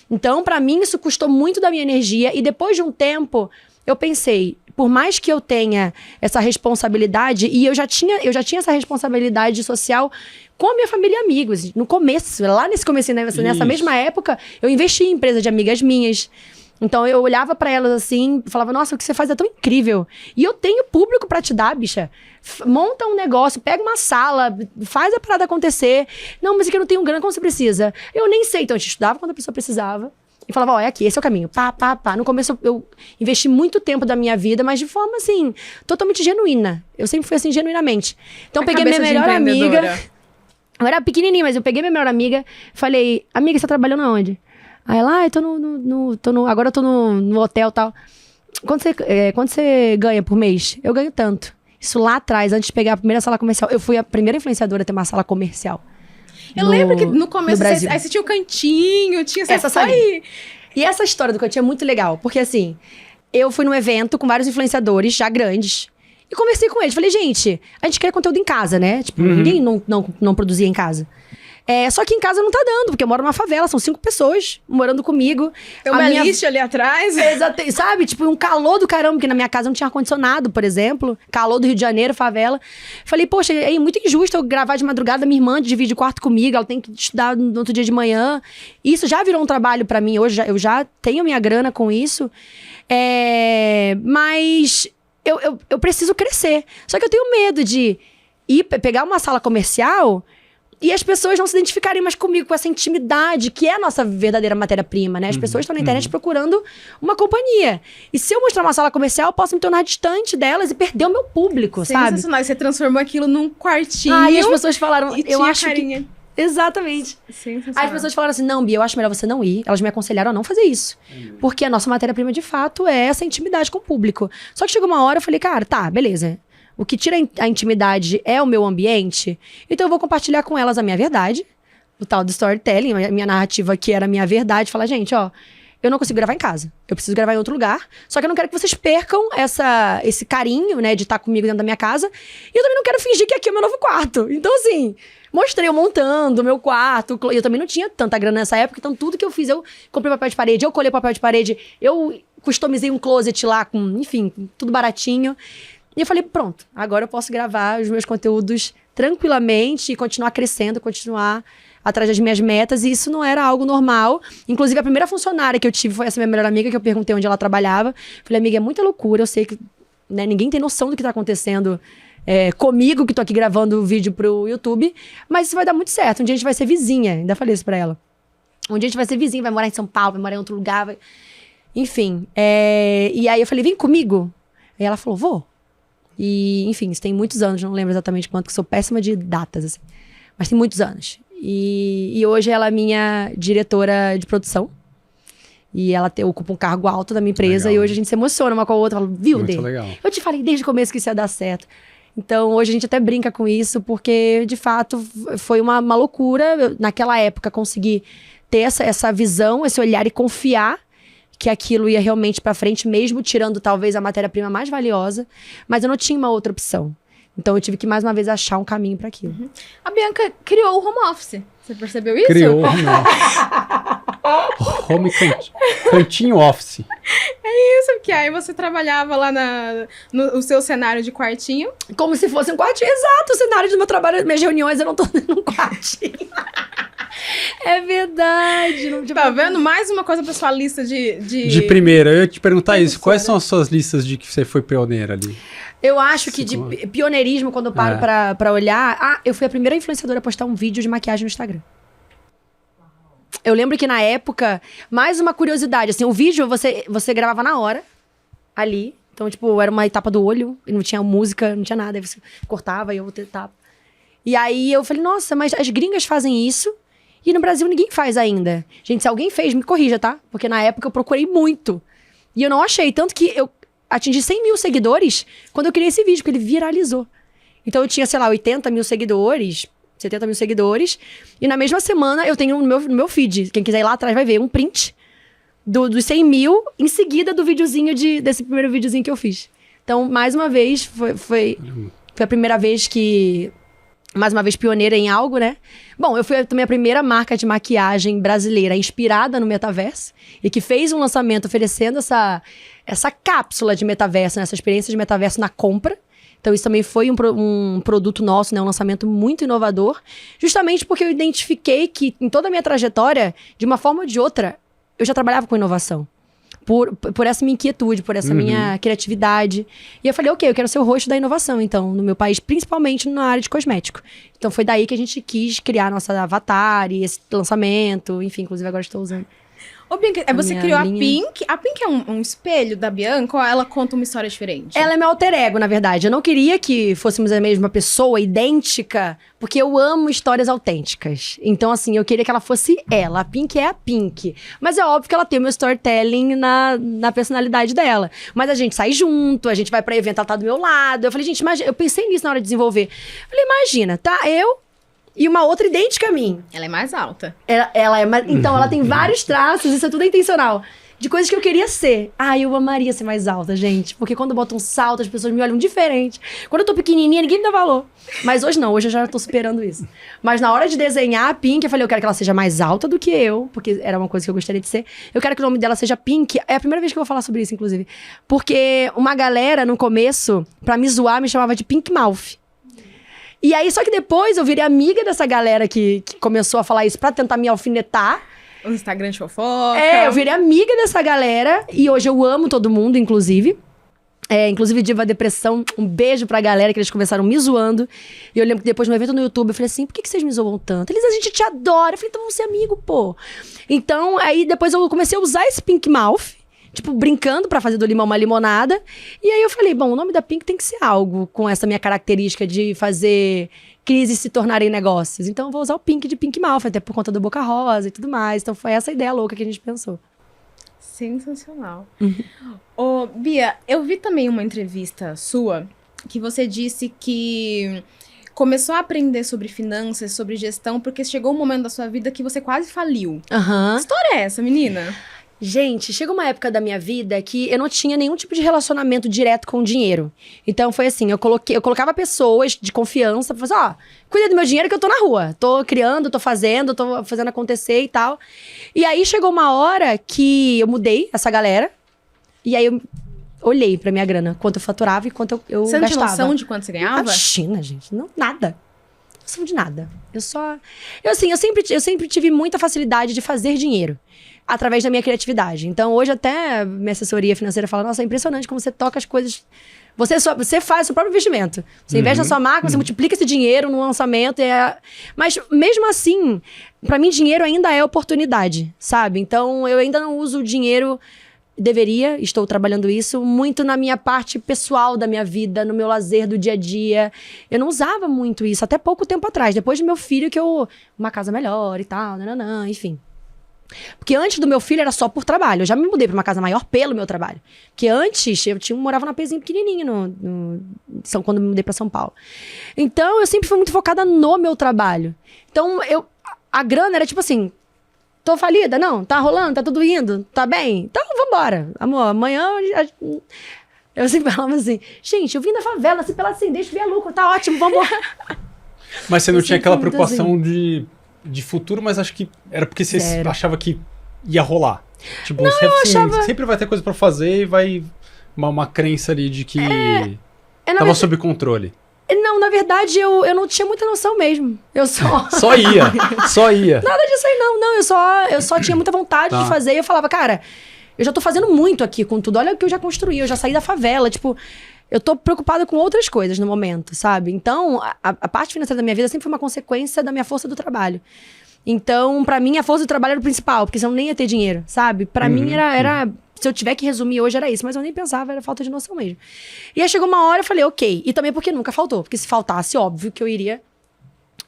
Então, pra mim, isso custou muito da minha energia. E depois de um tempo, eu pensei, por mais que eu tenha essa responsabilidade, e eu já tinha essa responsabilidade social com a minha família e amigos. No começo, lá nesse começo, nessa mesma época, eu investi em empresa de amigas minhas. Então, eu olhava pra elas assim, falava, nossa, o que você faz é tão incrível. E eu tenho público pra te dar, bicha. Monta um negócio, pega uma sala, faz a parada acontecer. Não, mas aqui eu não tenho grana, como você precisa? Eu nem sei. Então, a gente estudava quando a pessoa precisava. E falava, é aqui, esse é o caminho. Pá. No começo, eu investi muito tempo da minha vida, mas de forma, assim, totalmente genuína. Eu sempre fui assim, genuinamente. Então, eu peguei minha melhor amiga. Eu era pequenininha, mas eu peguei minha melhor amiga. Falei, amiga, você tá trabalhando aonde? Aí ela, eu tô agora eu tô no hotel e tal. Quanto você ganha por mês? Eu ganho tanto. Isso lá atrás, antes de pegar a primeira sala comercial. Eu fui a primeira influenciadora a ter uma sala comercial. Eu lembro que no começo você tinha o cantinho, tinha essa salinha. E essa história do cantinho é muito legal. Porque assim, eu fui num evento com vários influenciadores já grandes. E conversei com eles. Falei, gente, a gente quer conteúdo em casa, né? Tipo, ninguém não produzia em casa. Só que em casa não tá dando, porque eu moro numa favela, são 5 pessoas morando comigo. Tem uma lista ali atrás. Exato, sabe? Tipo, um calor do caramba, porque na minha casa não tinha ar-condicionado, por exemplo. Calor do Rio de Janeiro, favela. Falei, poxa, é muito injusto eu gravar de madrugada, minha irmã divide quarto comigo, ela tem que estudar no outro dia de manhã. Isso já virou um trabalho pra mim hoje, eu já tenho minha grana com isso. Mas eu preciso crescer. Só que eu tenho medo de pegar uma sala comercial... E as pessoas não se identificarem mais comigo, com essa intimidade, que é a nossa verdadeira matéria-prima, né? As pessoas estão na internet procurando uma companhia. E se eu mostrar uma sala comercial, eu posso me tornar distante delas e perder o meu público, sabe? Sensacional. Você transformou aquilo num quartinho. E as pessoas falaram, e eu tinha acho carinha. que... Exatamente. Sensacional. As pessoas falaram assim, não, Bia, eu acho melhor você não ir. Elas me aconselharam a não fazer isso. Porque a nossa matéria-prima, de fato, é essa intimidade com o público. Só que chegou uma hora, eu falei, cara, tá, beleza. O que tira a intimidade é o meu ambiente. Então eu vou compartilhar com elas a minha verdade. O tal do storytelling, a minha narrativa que era a minha verdade. Falar, gente, ó, eu não consigo gravar em casa. Eu preciso gravar em outro lugar. Só que eu não quero que vocês percam esse carinho, né, de estar comigo dentro da minha casa. E eu também não quero fingir que aqui é o meu novo quarto. Então, assim... Mostrei eu montando o meu quarto. Eu também não tinha tanta grana nessa época, então tudo que eu fiz, eu comprei papel de parede, eu colei papel de parede, eu customizei um closet lá com, enfim, tudo baratinho. E eu falei, pronto, agora eu posso gravar os meus conteúdos tranquilamente e continuar crescendo, continuar atrás das minhas metas. E isso não era algo normal. Inclusive, a primeira funcionária que eu tive foi essa minha melhor amiga, que eu perguntei onde ela trabalhava. Falei, amiga, é muita loucura, eu sei que, né, ninguém tem noção do que tá acontecendo comigo, que tô aqui gravando o vídeo pro YouTube, mas isso vai dar muito certo. Um dia a gente vai ser vizinha, ainda falei isso pra ela. Um dia a gente vai ser vizinha, vai morar em São Paulo, vai morar em outro lugar, vai... Enfim. E aí eu falei, vem comigo. Aí ela falou, vou. E, enfim, isso tem muitos anos, não lembro exatamente quanto, que sou péssima de datas, assim. Mas tem muitos anos. E hoje ela é minha diretora de produção. E ela ocupa um cargo alto da minha empresa. Legal. E hoje a gente se emociona uma com a outra. Fala, viu, Dê? Eu te falei desde o começo que isso ia dar certo. Então, hoje a gente até brinca com isso, porque, de fato, foi uma loucura. Eu, naquela época, consegui ter essa visão, esse olhar e confiar que aquilo ia realmente pra frente, mesmo tirando, talvez, a matéria-prima mais valiosa. Mas eu não tinha uma outra opção. Então, eu tive que, mais uma vez, achar um caminho para aquilo. Uhum. A Bianca criou o home office. Você percebeu isso? Criou o home office. Cantinho office. É isso, porque aí você trabalhava lá no seu cenário de quartinho. Como se fosse um quartinho. Exato, o cenário do meu trabalho, minhas reuniões, eu não tô num quartinho. É verdade. Não tá vendo? Mais uma coisa pra sua lista de primeira, eu ia te perguntar isso. Quais são as suas listas de que você foi pioneira ali? Eu acho que de pioneirismo, quando eu paro pra olhar... eu fui a primeira influenciadora a postar um vídeo de maquiagem no Instagram. Eu lembro que na época, mais uma curiosidade, assim, o vídeo você gravava na hora, ali. Então, tipo, era uma etapa do olho, e não tinha música, não tinha nada. Aí você cortava e eu outra etapa. E aí eu falei, nossa, mas as gringas fazem isso e no Brasil ninguém faz ainda. Gente, se alguém fez, me corrija, tá? Porque na época eu procurei muito. E eu não achei, tanto que eu atingi 100 mil seguidores quando eu criei esse vídeo, porque ele viralizou. Então eu tinha, sei lá, 80 mil seguidores, 70 mil seguidores. E na mesma semana eu tenho no meu feed, quem quiser ir lá atrás vai ver, um print dos 100 mil em seguida do videozinho desse primeiro videozinho que eu fiz. Então, mais uma vez, foi a primeira vez que... Mais uma vez pioneira em algo, né? Bom, eu fui também a primeira marca de maquiagem brasileira inspirada no metaverso e que fez um lançamento oferecendo essa cápsula de metaverso, né? Essa experiência de metaverso na compra. Então, isso também foi um produto nosso, né? Um lançamento muito inovador, justamente porque eu identifiquei que em toda a minha trajetória, de uma forma ou de outra, eu já trabalhava com inovação. Por essa minha inquietude, por essa minha criatividade. E eu falei, ok, eu quero ser o rosto da inovação, então, no meu país, principalmente na área de cosmético. Então, foi daí que a gente quis criar nossa avatar e esse lançamento. Enfim, inclusive, agora estou usando. Ô, Bianca, você criou a Pink. A Pink é um espelho da Bianca ou ela conta uma história diferente? Ela é meu alter ego, na verdade. Eu não queria que fôssemos a mesma pessoa, idêntica, porque eu amo histórias autênticas. Então, assim, eu queria que ela fosse ela. A Pink é a Pink. Mas é óbvio que ela tem o meu storytelling na personalidade dela. Mas a gente sai junto, a gente vai pra evento, ela tá do meu lado. Eu falei, gente, imagina, eu pensei nisso na hora de desenvolver. Eu falei, imagina, tá? Eu e uma outra idêntica a mim. Ela é mais alta. Ela é mais... Então, ela tem vários traços, isso é tudo intencional. De coisas que eu queria ser. Eu amaria ser mais alta, gente. Porque quando eu boto um salto, as pessoas me olham diferente. Quando eu tô pequenininha, ninguém me dá valor. Mas hoje não, hoje eu já tô superando isso. Mas na hora de desenhar a Pink, eu falei, eu quero que ela seja mais alta do que eu. Porque era uma coisa que eu gostaria de ser. Eu quero que o nome dela seja Pink. É a primeira vez que eu vou falar sobre isso, inclusive. Porque uma galera, no começo, pra me zoar, me chamava de Pink Mouth. E aí, só que depois eu virei amiga dessa galera que começou a falar isso pra tentar me alfinetar. O Instagram de fofoca. Eu virei amiga dessa galera. E hoje eu amo todo mundo, inclusive. Inclusive Diva Depressão, um beijo pra galera, que eles começaram me zoando. E eu lembro que depois no evento no YouTube, eu falei assim, por que vocês me zoam tanto? Eles, a gente te adora. Eu falei, então vamos ser amigo, pô. Então, aí depois eu comecei a usar esse Pink Mouth, tipo, brincando pra fazer do limão uma limonada. E aí eu falei, bom, o nome da Pink tem que ser algo com essa minha característica de fazer crises se tornarem negócios. Então eu vou usar o Pink de Pink Mouth, até por conta do Boca Rosa e tudo mais. Então foi essa ideia louca que a gente pensou. Sensacional. Ô, Bia, eu vi também uma entrevista sua que você disse que começou a aprender sobre finanças, sobre gestão, porque chegou um momento da sua vida que você quase faliu. Que história é essa, menina? Gente, chegou uma época da minha vida que eu não tinha nenhum tipo de relacionamento direto com o dinheiro. Então foi assim, eu colocava pessoas de confiança pra falar, cuida do meu dinheiro que eu tô na rua. Tô criando, tô fazendo acontecer e tal. E aí chegou uma hora que eu mudei essa galera. E aí eu olhei pra minha grana, quanto eu faturava e quanto eu Você não gastava. tinha noção de quanto você ganhava? Imagina, gente. Não, nada. Não de nada. Eu sempre tive muita facilidade de fazer dinheiro através da minha criatividade. Então, hoje até minha assessoria financeira fala, nossa, é impressionante como você toca as coisas. Você faz o seu próprio investimento. Você investe na sua marca, você multiplica esse dinheiro no lançamento. Mas, mesmo assim, pra mim, dinheiro ainda é oportunidade, sabe? Então, eu ainda não uso o dinheiro... estou trabalhando isso muito na minha parte pessoal da minha vida, no meu lazer do dia a dia. Eu não usava muito isso, até pouco tempo atrás. Depois do meu filho uma casa melhor e tal, nananã, enfim. Porque antes do meu filho era só por trabalho. Eu já me mudei pra uma casa maior pelo meu trabalho. Porque antes eu morava num APzinho pequenininho quando eu me mudei pra São Paulo. Então eu sempre fui muito focada no meu trabalho. Então a grana era tipo assim... Tô falida? Não. Tá rolando? Tá tudo indo? Tá bem? Então, vambora. Amor, amanhã... Eu sempre falava assim... Gente, eu vim da favela, assim, pela assim, deixa eu ver lucro. Tá ótimo, vambora. Mas você não tinha aquela preocupação de futuro, mas acho que era porque você achava que ia rolar. Tipo, não, sempre vai ter coisa pra fazer e vai... Uma crença ali de que... tava sob controle. Não, na verdade, eu não tinha muita noção mesmo. Eu só... Só ia. Nada disso aí, não. Eu só tinha muita vontade de fazer. E eu falava, cara, eu já tô fazendo muito aqui com tudo. Olha o que eu já construí, eu já saí da favela. Tipo, eu tô preocupada com outras coisas no momento, sabe? Então, a parte financeira da minha vida sempre foi uma consequência da minha força do trabalho. Então, pra mim, a força do trabalho era o principal. Porque senão nem ia ter dinheiro, sabe? Pra mim, era... Se eu tiver que resumir hoje, era isso. Mas eu nem pensava, era falta de noção mesmo. E aí chegou uma hora, eu falei, ok. E também porque nunca faltou. Porque se faltasse, óbvio que eu iria.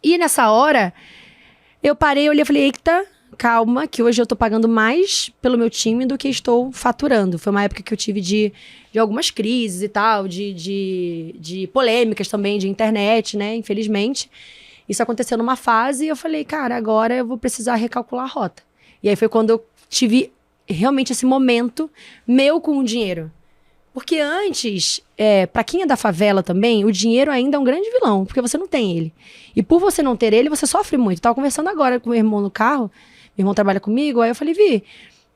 E nessa hora, eu parei, olhei e falei, eita, calma, que hoje eu tô pagando mais pelo meu time do que estou faturando. Foi uma época que eu tive de algumas crises e tal, de polêmicas também, de internet, né? Infelizmente. Isso aconteceu numa fase e eu falei, cara, agora eu vou precisar recalcular a rota. E aí foi quando eu tive... realmente esse momento meu com o dinheiro. Porque antes, pra quem é da favela também, o dinheiro ainda é um grande vilão, porque você não tem ele. E por você não ter ele, você sofre muito. Tava conversando agora com meu irmão no carro, meu irmão trabalha comigo, aí eu falei, Vi,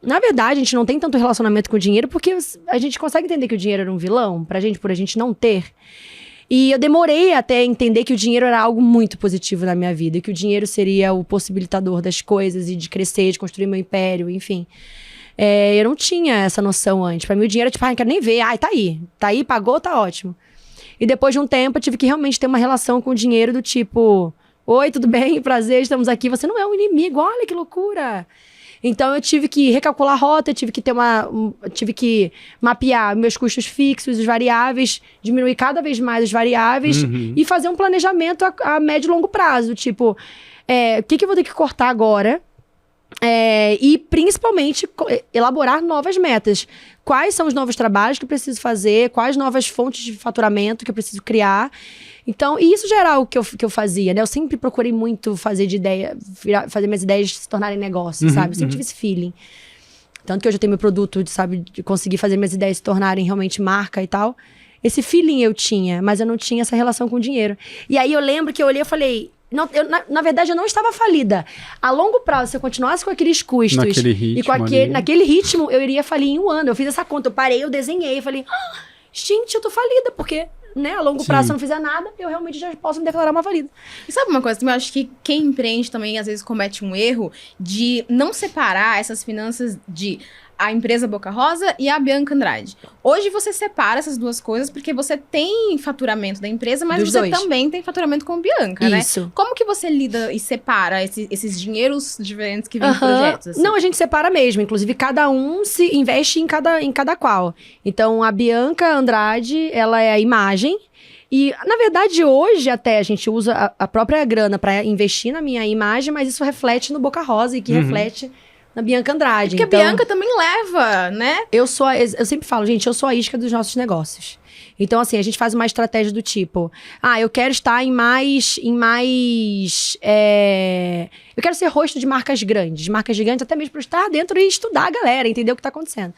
na verdade a gente não tem tanto relacionamento com o dinheiro, porque a gente consegue entender que o dinheiro era um vilão, por a gente não ter. E eu demorei até entender que o dinheiro era algo muito positivo na minha vida, e que o dinheiro seria o possibilitador das coisas, e de crescer, de construir meu império, enfim. Eu não tinha essa noção antes. Pra mim, o dinheiro era tipo, não quero nem ver. Tá aí, pagou, tá ótimo. E depois de um tempo, eu tive que realmente ter uma relação com o dinheiro do tipo... Oi, tudo bem? Prazer, estamos aqui. Você não é um inimigo, olha que loucura. Então, eu tive que recalcular a rota, tive que mapear meus custos fixos, os variáveis, diminuir cada vez mais os variáveis e fazer um planejamento a médio e longo prazo. Tipo, o que eu vou ter que cortar agora? E principalmente elaborar novas metas. Quais são os novos trabalhos que eu preciso fazer? Quais novas fontes de faturamento que eu preciso criar? Então, e isso já era algo que eu fazia, né? Eu sempre procurei muito fazer fazer minhas ideias se tornarem negócio, sabe? Eu sempre tive esse feeling. Tanto que hoje eu tenho meu produto, de conseguir fazer minhas ideias se tornarem realmente marca e tal. Esse feeling eu tinha, mas eu não tinha essa relação com o dinheiro. E aí eu lembro que eu olhei e falei... Não, na verdade, eu não estava falida. A longo prazo, se eu continuasse com aqueles custos... Naquele ritmo naquele ritmo, eu iria falir em um ano. Eu fiz essa conta, eu parei, eu desenhei. Eu falei, gente, eu tô falida. Porque, né, a longo prazo, se eu não fizer nada, eu realmente já posso me declarar uma falida. E sabe uma coisa? Eu acho que quem empreende também, às vezes, comete um erro de não separar essas finanças de... a empresa Boca Rosa e a Bianca Andrade. Hoje você separa essas duas coisas porque você tem faturamento da empresa, mas Dos você dois. também tem faturamento com Bianca, né? Isso. Como que você lida e separa esses dinheiros diferentes que vêm de Aham. projetos? Assim? Não, a gente separa mesmo. Inclusive, cada um se investe em cada qual. Então, a Bianca Andrade, ela é a imagem. E, na verdade, hoje até a gente usa a própria grana para investir na minha imagem, mas isso reflete no Boca Rosa e que reflete na Bianca Andrade. Porque então, a Bianca também leva, né? eu sempre falo, gente, eu sou a isca dos nossos negócios. Então, assim, a gente faz uma estratégia do tipo, eu quero estar eu quero ser rosto de marcas grandes até mesmo para estar dentro e estudar a galera, entender o que está acontecendo.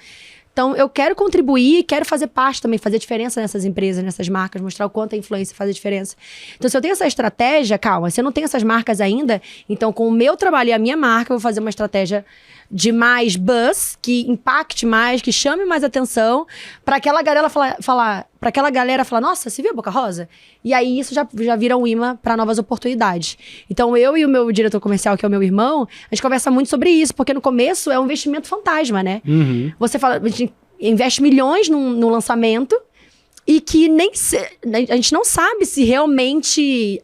Então, eu quero contribuir, quero fazer parte também, fazer diferença nessas empresas, nessas marcas, mostrar o quanto a influência faz a diferença. Então, se eu tenho essa estratégia, calma, se eu não tenho essas marcas ainda, então com o meu trabalho e a minha marca, eu vou fazer uma estratégia de mais buzz, que impacte mais, que chame mais atenção, para aquela galera falar, nossa, você viu a Boca Rosa? E aí isso já vira um imã para novas oportunidades. Então eu e o meu diretor comercial, que é o meu irmão, a gente conversa muito sobre isso, porque no começo é um investimento fantasma, né? Você fala, a gente investe milhões no lançamento e que a gente não sabe se realmente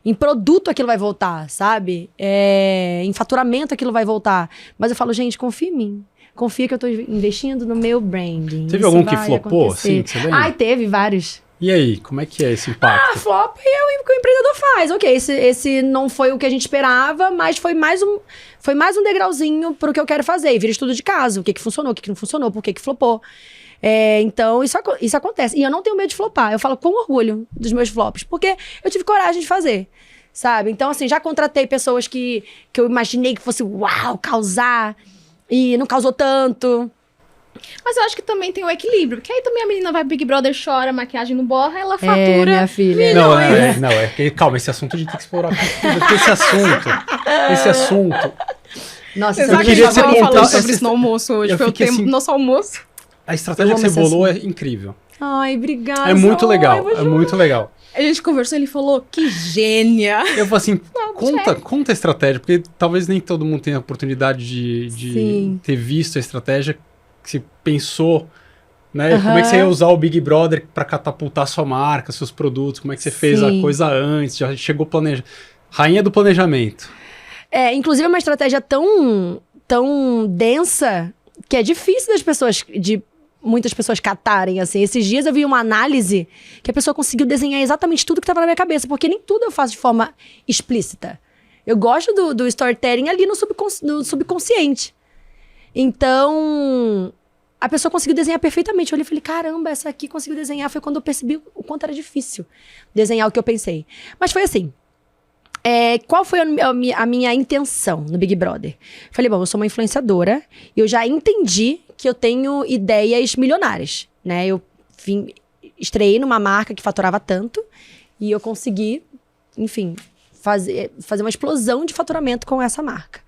em produto aquilo vai voltar, sabe? Em faturamento aquilo vai voltar. Mas eu falo, gente, confia em mim. Confia que eu tô investindo no meu branding. Teve algum que flopou, assim, você lembra? Ai, teve vários. E aí, como é que é esse impacto? Flop é o que o empreendedor faz. Ok, esse não foi o que a gente esperava, mas foi mais um degrauzinho pro que eu quero fazer. E vira estudo de caso. O que funcionou, o que não funcionou, por que flopou. Então, isso acontece. E eu não tenho medo de flopar. Eu falo com orgulho dos meus flops, porque eu tive coragem de fazer, sabe? Então, assim, já contratei pessoas que eu imaginei que fosse, causar, e não causou tanto. Mas eu acho que também tem o equilíbrio, porque aí também a menina vai pro Big Brother, chora, a maquiagem não borra, ela fatura. Minha filha. Não, porque, calma, esse assunto a gente tem que explorar porque esse assunto... Nossa, Eu Exato, queria a ser gente falou pontual, sobre isso no almoço hoje, eu foi o fiquei tempo assim- nosso almoço. A estratégia Eu que amo você esse bolou é assunto. incrível. Ai, obrigada. É muito Ai, legal, vou é chorar. muito legal. A gente conversou, ele falou, que gênia. Eu falo assim, conta a estratégia, porque talvez nem todo mundo tenha a oportunidade de Sim. ter visto a estratégia que você pensou, né? Como é que você ia usar o Big Brother para catapultar sua marca, seus produtos, como é que você fez a Sim. coisa antes, já chegou rainha do planejamento. Inclusive é uma estratégia tão densa que é difícil de muitas pessoas catarem, assim. Esses dias eu vi uma análise que a pessoa conseguiu desenhar exatamente tudo que estava na minha cabeça, porque nem tudo eu faço de forma explícita. Eu gosto do storytelling ali no subconsciente. Então, a pessoa conseguiu desenhar perfeitamente. Eu olhei e falei, caramba, essa aqui conseguiu desenhar. Foi quando eu percebi o quanto era difícil desenhar o que eu pensei. Mas foi assim. Qual foi a minha intenção no Big Brother? Falei, bom, eu sou uma influenciadora e eu já entendi que eu tenho ideias milionárias, né? Eu estreiei numa marca que faturava tanto e eu consegui, enfim, fazer uma explosão de faturamento com essa marca.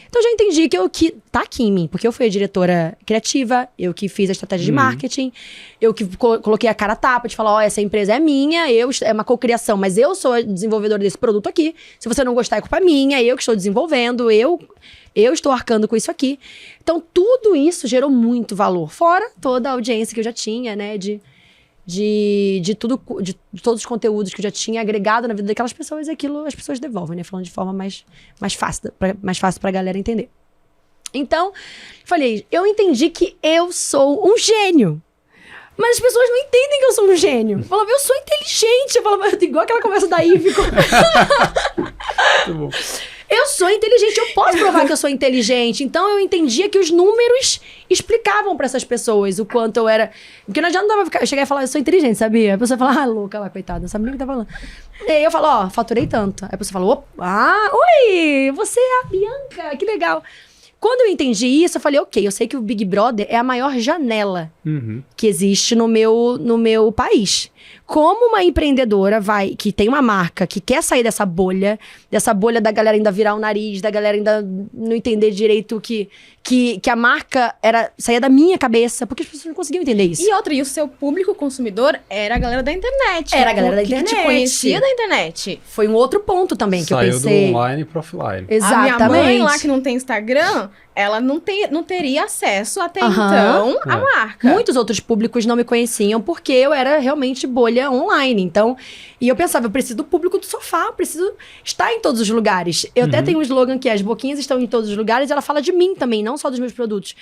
Então, eu já entendi que tá aqui em mim, porque eu fui a diretora criativa, eu que fiz a estratégia de marketing, eu que coloquei a cara a tapa de falar, essa empresa é minha, é uma cocriação, mas eu sou a desenvolvedora desse produto aqui. Se você não gostar, é culpa minha, eu que estou desenvolvendo, eu estou arcando com isso aqui. Então, tudo isso gerou muito valor, fora toda a audiência que eu já tinha, né, de todos os conteúdos que eu já tinha agregado na vida daquelas pessoas, e aquilo as pessoas devolvem, né? Falando de forma mais fácil pra galera entender. Então, falei, eu entendi que eu sou um gênio. Mas as pessoas não entendem que eu sou um gênio. Falam, eu sou inteligente. Eu falo, igual aquela conversa da Ivy. Muito bom. Eu sou inteligente, eu posso provar que eu sou inteligente. Então eu entendia que os números explicavam pra essas pessoas o quanto eu era. Porque não adianta eu chegar e falar, eu sou inteligente, sabia? A pessoa fala, louca lá, coitada, não sabe nem o que tá falando. E aí eu falo, faturei tanto. Aí a pessoa fala, oi, você é a Bianca, que legal. Quando eu entendi isso, eu falei, ok, eu sei que o Big Brother é a maior janela que existe no meu país. Como uma empreendedora que tem uma marca, que quer sair dessa bolha da galera ainda virar o nariz, da galera ainda não entender direito que a marca saía da minha cabeça, porque as pessoas não conseguiam entender isso. E o seu público consumidor era a galera da internet. Era a galera da Que te internet. conhecia da internet. Foi um outro ponto também que eu Saiu pensei. do online para offline. Exatamente. A minha mãe lá, que não tem Instagram, ela não teria acesso até Aham. então à marca. Muitos outros públicos não me conheciam porque eu era realmente bolha online. Então, e eu pensava, eu preciso do público do sofá, eu preciso estar em todos os lugares. Eu até tenho um slogan que é: as boquinhas estão em todos os lugares, e ela fala de mim também, não só dos meus produtos.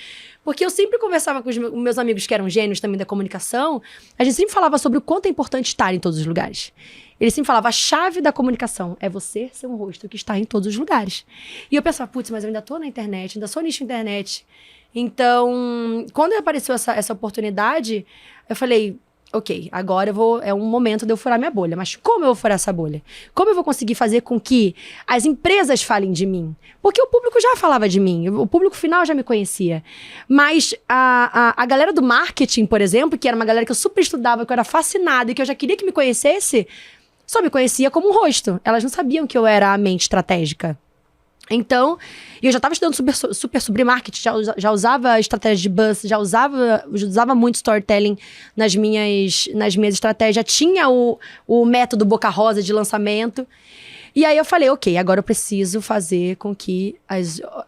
Porque eu sempre conversava com os meus amigos que eram gênios também da comunicação, a gente sempre falava sobre o quanto é importante estar em todos os lugares. Ele sempre falava, a chave da comunicação é você ser um rosto que está em todos os lugares. E eu pensava, putz, mas eu ainda tô na internet, ainda sou nicho internet. Então, quando apareceu essa oportunidade, eu falei, ok, agora é um momento de eu furar minha bolha. Mas como eu vou furar essa bolha? Como eu vou conseguir fazer com que as empresas falem de mim? Porque o público já falava de mim, o público final já me conhecia. Mas a galera do marketing, por exemplo, que era uma galera que eu super estudava, que eu era fascinada e que eu já queria que me conhecesse, só me conhecia como um rosto. Elas não sabiam que eu era a mente estratégica. Então, eu já estava estudando super sobre marketing, já usava estratégia de buzz, já usava muito storytelling nas minhas estratégias, já tinha o método Boca Rosa de lançamento. E aí eu falei, ok, agora eu preciso fazer com que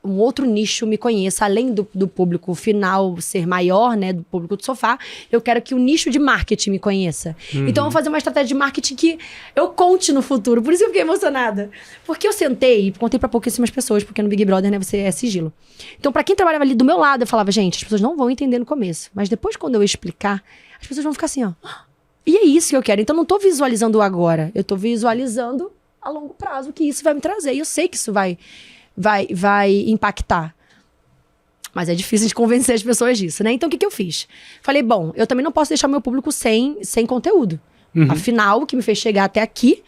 um outro nicho me conheça, além do público final ser maior, né, do público do sofá, eu quero que o nicho de marketing me conheça. Então eu vou fazer uma estratégia de marketing que eu conte no futuro, por isso eu fiquei emocionada. Porque eu sentei e contei pra pouquíssimas pessoas, porque no Big Brother, né, você é sigilo. Então pra quem trabalhava ali do meu lado, eu falava, gente, as pessoas não vão entender no começo, mas depois quando eu explicar, as pessoas vão ficar assim, ó, e é isso que eu quero. Então eu não tô visualizando o agora, eu tô visualizando a longo prazo, que isso vai me trazer. E eu sei que isso vai impactar. Mas é difícil de convencer as pessoas disso, né? Então, o que eu fiz? Falei, bom, eu também não posso deixar meu público sem conteúdo. Afinal, o que me fez chegar até aqui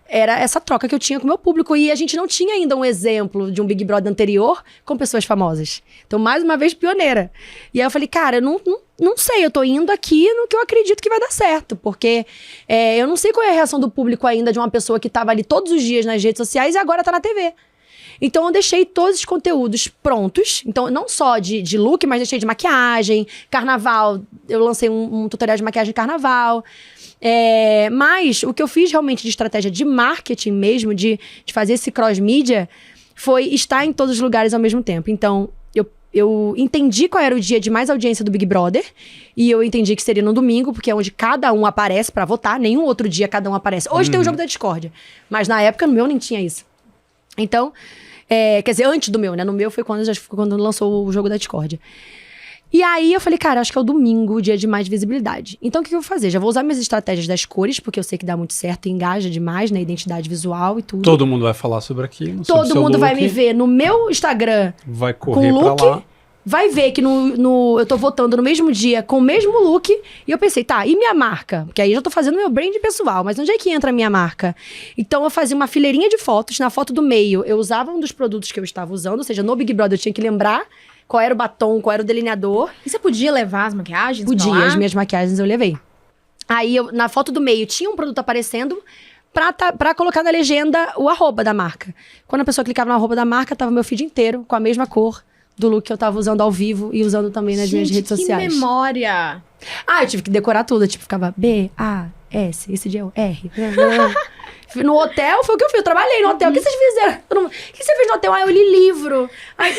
era essa troca que eu tinha com o meu público. E a gente não tinha ainda um exemplo de um Big Brother anterior com pessoas famosas. Então, mais uma vez, pioneira. E aí eu falei, cara, eu não sei, eu tô indo aqui no que eu acredito que vai dar certo. Porque eu não sei qual é a reação do público ainda de uma pessoa que tava ali todos os dias nas redes sociais e agora tá na TV. Então, eu deixei todos os conteúdos prontos. Então, não só de look, mas deixei de maquiagem, carnaval. Eu lancei um tutorial de maquiagem de carnaval. Mas o que eu fiz realmente de estratégia de marketing mesmo, de fazer esse cross-mídia, foi estar em todos os lugares ao mesmo tempo. Então, eu entendi qual era o dia de mais audiência do Big Brother, e eu entendi que seria no domingo, porque é onde cada um aparece pra votar, nenhum outro dia cada um aparece. Hoje tem o jogo da discórdia, mas na época no meu nem tinha isso. Então, quer dizer, antes do meu, né? No meu foi quando lançou o jogo da discórdia. E aí eu falei, cara, acho que é o domingo, o dia de mais visibilidade. Então o que eu vou fazer? Já vou usar minhas estratégias das cores, porque eu sei que dá muito certo, engaja demais na identidade visual e tudo. Todo mundo vai falar sobre aquilo. Todo mundo vai me ver no meu Instagram. Vai correr com look, pra lá. Vai ver que eu tô votando no mesmo dia com o mesmo look. E eu pensei, tá, e minha marca? Porque aí eu já tô fazendo meu brand pessoal, mas onde é que entra a minha marca? Então eu fazia uma fileirinha de fotos. Na foto do meio, eu usava um dos produtos que eu estava usando, ou seja, no Big Brother eu tinha que lembrar qual era o batom, qual era o delineador. E você podia levar as maquiagens? Podia, as minhas maquiagens eu levei. Aí, na foto do meio, tinha um produto aparecendo pra colocar na legenda o arroba da marca. Quando a pessoa clicava no arroba da marca, tava meu feed inteiro com a mesma cor do look que eu tava usando ao vivo e usando também nas minhas redes sociais. Que memória! Eu tive que decorar tudo. Tipo, ficava B, A, S, esse dia é o R. No hotel, foi o que eu fiz. Eu trabalhei no hotel. O que vocês fizeram? O que você fez no hotel? Eu li livro.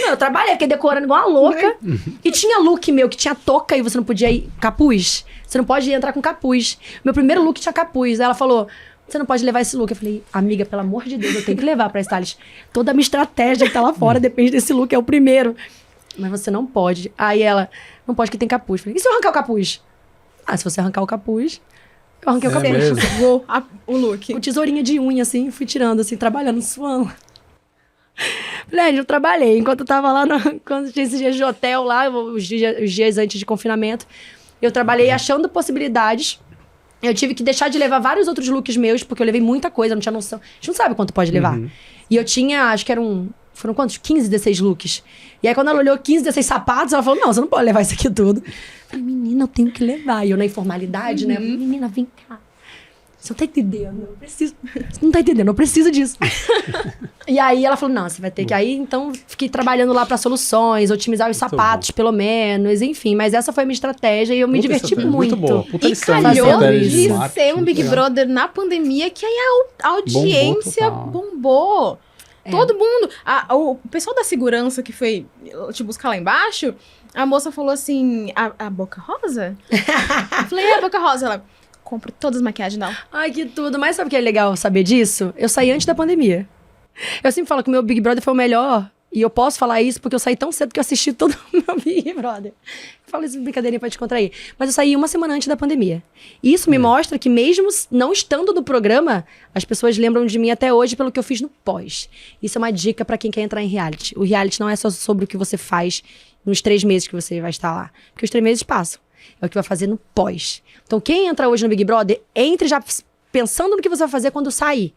Eu trabalhei, fiquei decorando igual uma louca. E tinha look meu, que tinha touca e você não podia ir... Capuz. Você não pode entrar com capuz. Meu primeiro look tinha capuz. Aí ela falou, você não pode levar esse look. Eu falei, amiga, pelo amor de Deus, eu tenho que levar pra stylist. Toda a minha estratégia que tá lá fora depende desse look, é o primeiro. Mas você não pode. Aí ela, não pode que tem capuz. Eu falei, e se eu arrancar o capuz? Se você arrancar o capuz... Eu arranquei o cabelo. O look. Com tesourinha de unha, assim, fui tirando, assim, trabalhando, suando. Falei, eu trabalhei. Enquanto eu tava lá, quando tinha esses dias de hotel lá, os dias antes de confinamento, eu trabalhei achando possibilidades. Eu tive que deixar de levar vários outros looks meus, porque eu levei muita coisa, não tinha noção. A gente não sabe quanto pode levar. E eu tinha, acho que foram quantos? 15, 16 looks. E aí, quando ela olhou 15, 16 sapatos, ela falou, não, você não pode levar isso aqui tudo. Eu falei, menina, eu tenho que levar. E eu na informalidade, né? Eu falei, menina, vem cá. Você não tá entendendo, eu preciso... Você não tá entendendo, eu preciso disso. E aí, ela falou, não, você vai ter que... Aí, então, fiquei trabalhando lá pra soluções, otimizar os sapatos, pelo menos, enfim. Mas essa foi a minha estratégia e eu me diverti muito. Muito boa. Puta E calhou de ser um Big Brother na pandemia, que aí a audiência bombou. Todo mundo. O pessoal da segurança que foi te buscar lá embaixo, a moça falou assim, a Boca Rosa? Eu falei, a Boca Rosa. Ela, compro todas as maquiagens, não. Ai, que tudo. Mas sabe o que é legal saber disso? Eu saí antes da pandemia. Eu sempre falo que o meu Big Brother foi o melhor. E eu posso falar isso porque eu saí tão cedo que eu assisti todo o meu Big Brother. Eu falo isso de brincadeirinha pra descontrair. Mas eu saí uma semana antes da pandemia. E isso me mostra que mesmo não estando no programa, as pessoas lembram de mim até hoje pelo que eu fiz no pós. Isso é uma dica pra quem quer entrar em reality. O reality não é só sobre o que você faz nos 3 meses que você vai estar lá. Porque os 3 meses passam. É o que vai fazer no pós. Então quem entra hoje no Big Brother, entre já pensando no que você vai fazer quando sair.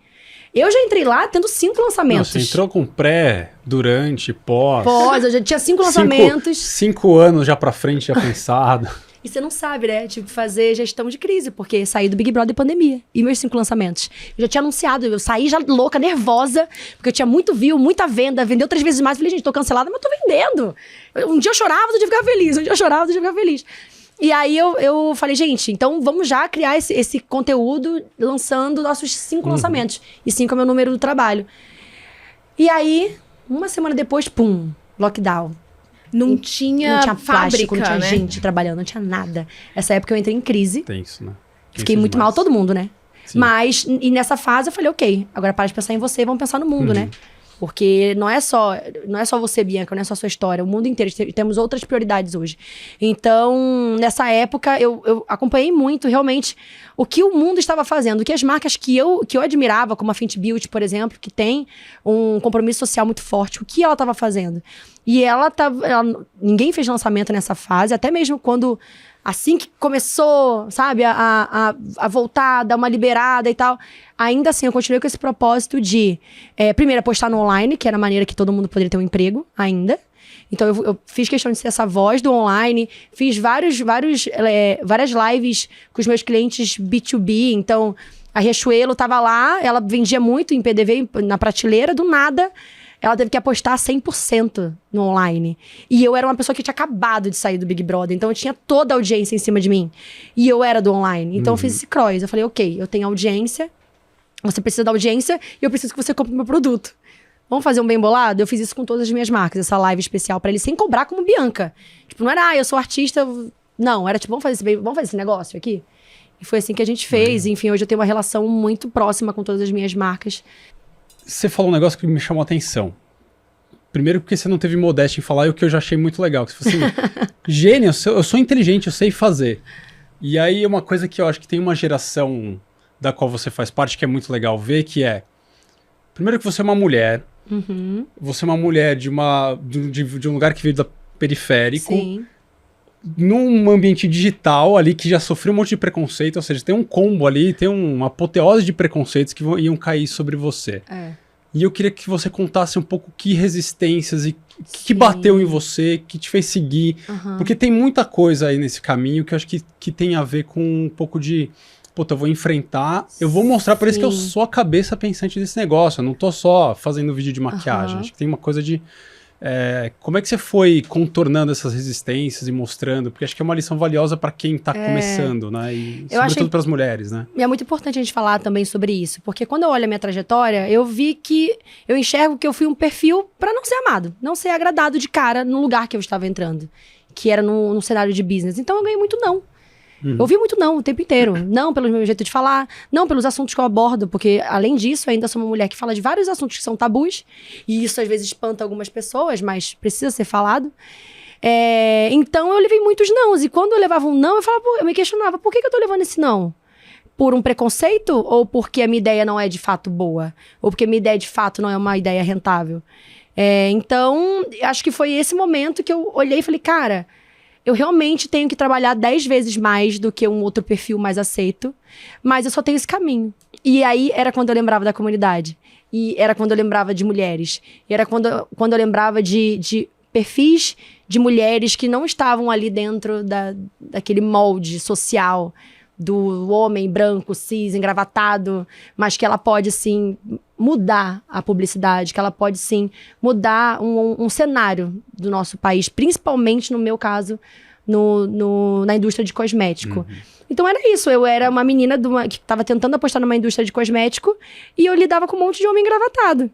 Eu já entrei lá tendo 5 lançamentos. Não, você entrou com pré, durante, pós. Pós, eu já tinha 5 lançamentos. 5 anos já pra frente, já pensado. E você não sabe, né? Tipo, fazer gestão de crise, porque saí do Big Brother pandemia. E meus 5 lançamentos. Eu já tinha anunciado, eu saí já louca, nervosa, porque eu tinha muito view, muita venda, vendeu 3 vezes mais. Falei, gente, tô cancelada, mas tô vendendo. Um dia eu chorava, outro dia eu ficava feliz. Um dia eu chorava, outro dia eu ficava feliz. E aí eu falei, gente, então vamos já criar esse conteúdo lançando nossos 5 lançamentos. E 5 é o meu número do trabalho. E aí, uma semana depois, pum, lockdown. Não tinha plástico, fábrica, não tinha né? gente trabalhando, não tinha nada. Essa época eu entrei em crise. Tem isso, né? Fiquei muito mal, todo mundo, né? Sim. Mas, e nessa fase eu falei, ok, agora para de pensar em você e vamos pensar no mundo, né? Porque não é só você, Bianca, não é só a sua história, o mundo inteiro, temos outras prioridades hoje. Então, nessa época, eu acompanhei muito, realmente, o que o mundo estava fazendo, o que as marcas que eu admirava, como a Fenty Beauty, por exemplo, que tem um compromisso social muito forte, o que ela estava fazendo. E ninguém fez lançamento nessa fase, até mesmo quando... Assim que começou, sabe, a voltar, dar uma liberada e tal. Ainda assim, eu continuei com esse propósito de, primeiro, apostar no online, que era a maneira que todo mundo poderia ter um emprego ainda. Então, eu fiz questão de ser essa voz do online. Fiz várias lives com os meus clientes B2B. Então, a Riachuelo tava lá, ela vendia muito em PDV, na prateleira, do nada... Ela teve que apostar 100% no online. E eu era uma pessoa que tinha acabado de sair do Big Brother. Então, eu tinha toda a audiência em cima de mim. E eu era do online. Então, eu fiz esse cross. Eu falei, ok, eu tenho audiência. Você precisa da audiência. E eu preciso que você compre o meu produto. Vamos fazer um bem bolado? Eu fiz isso com todas as minhas marcas. Essa live especial pra eles, sem cobrar como Bianca. Tipo, não era, eu sou artista. Não, era tipo, vamos fazer esse negócio aqui? E foi assim que a gente fez. Enfim, hoje eu tenho uma relação muito próxima com todas as minhas marcas. Você falou um negócio que me chamou a atenção. Primeiro porque você não teve modéstia em falar, e o que eu já achei muito legal. Que você falou assim, gênio, eu sou inteligente, eu sei fazer. E aí uma coisa que eu acho que tem uma geração da qual você faz parte, que é muito legal ver, que é... Primeiro que você é uma mulher. Você é uma mulher de um lugar que veio da periférico. Sim. Num ambiente digital ali que já sofreu um monte de preconceito, ou seja, tem um combo ali, tem uma apoteose de preconceitos que iam cair sobre você. E eu queria que você contasse um pouco que resistências e que bateu em você, que te fez seguir, porque tem muita coisa aí nesse caminho que eu acho que tem a ver com um pouco de, puta, eu vou enfrentar, eu vou mostrar pra eles que eu sou a cabeça pensante desse negócio, eu não tô só fazendo vídeo de maquiagem, acho que tem uma coisa de... como é que você foi contornando essas resistências e mostrando? Porque acho que é uma lição valiosa para quem tá começando, né? E sobretudo para as mulheres, né? E é muito importante a gente falar também sobre isso, porque quando eu olho a minha trajetória, eu vi que eu enxergo que eu fui um perfil para não ser amado, não ser agradado de cara no lugar que eu estava entrando, que era no cenário de business. Então eu ganhei muito não. Eu ouvi muito não o tempo inteiro. Não pelo meu jeito de falar, não pelos assuntos que eu abordo, porque, além disso, eu ainda sou uma mulher que fala de vários assuntos que são tabus, e isso às vezes espanta algumas pessoas, mas precisa ser falado. Então eu levei muitos nãos, e quando eu levava um não, eu me questionava, por que eu tô levando esse não? Por um preconceito? Ou porque a minha ideia não é de fato boa? Ou porque a minha ideia de fato não é uma ideia rentável? Então, acho que foi esse momento que eu olhei e falei, cara... Eu realmente tenho que trabalhar 10 vezes mais do que um outro perfil mais aceito, mas eu só tenho esse caminho. E aí era quando eu lembrava da comunidade, e era quando eu lembrava de mulheres, e era quando eu lembrava de perfis de mulheres que não estavam ali dentro daquele molde social do homem branco, cis, engravatado, mas que ela pode, sim, mudar a publicidade, que ela pode, sim, mudar um cenário do nosso país, principalmente, no meu caso, na indústria de cosmético. Então era isso, eu era uma menina que estava tentando apostar numa indústria de cosmético e eu lidava com um monte de homem engravatado.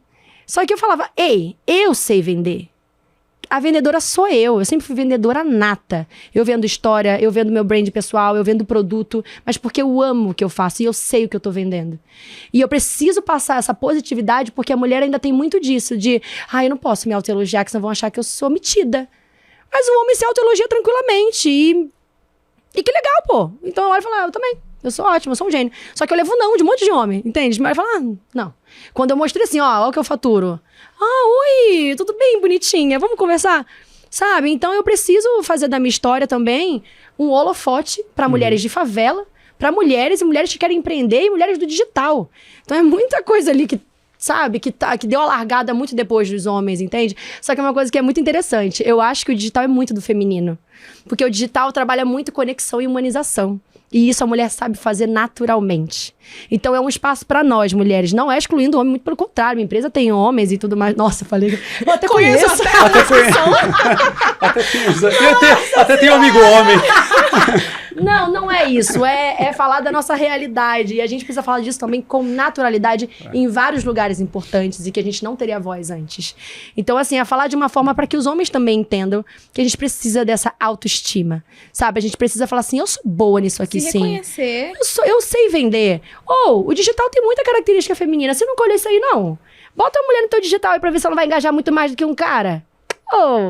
Só que eu falava, ei, eu sei vender. A vendedora sou eu sempre fui vendedora nata. Eu vendo história, eu vendo meu brand pessoal, eu vendo produto, mas porque eu amo o que eu faço e eu sei o que eu tô vendendo. E eu preciso passar essa positividade porque a mulher ainda tem muito disso, de, eu não posso me autoelogiar, que senão vão achar que eu sou metida. Mas o homem se autoelogia tranquilamente e que legal, pô. Então eu olho e falo, eu também. Eu sou ótima, eu sou um gênio. Só que eu levo não de um monte de homem, entende? Mas fala, não. Quando eu mostrei assim, ó o que eu faturo. Oi, tudo bem, bonitinha, vamos conversar? Sabe? Então eu preciso fazer da minha história também um holofote para mulheres de favela, para mulheres e mulheres que querem empreender e mulheres do digital. Então é muita coisa ali que, sabe, que deu a largada muito depois dos homens, entende? Só que é uma coisa que é muito interessante. Eu acho que o digital é muito do feminino. Porque o digital trabalha muito conexão e humanização. E isso a mulher sabe fazer naturalmente. Então é um espaço para nós, mulheres. Não é excluindo o homem, muito pelo contrário. Minha empresa tem homens e tudo mais. Nossa, falei. Eu até conheço. Até tem um amigo homem. Não é isso. É falar da nossa realidade. E a gente precisa falar disso também com naturalidade em vários lugares importantes e que a gente não teria voz antes. Então, assim, é falar de uma forma para que os homens também entendam que a gente precisa dessa autoestima. Sabe? A gente precisa falar assim, eu sou boa nisso aqui, Se sim. reconhecer. Eu sei vender. O digital tem muita característica feminina. Você não colhe isso aí, não. Bota uma mulher no teu digital aí pra ver se ela vai engajar muito mais do que um cara.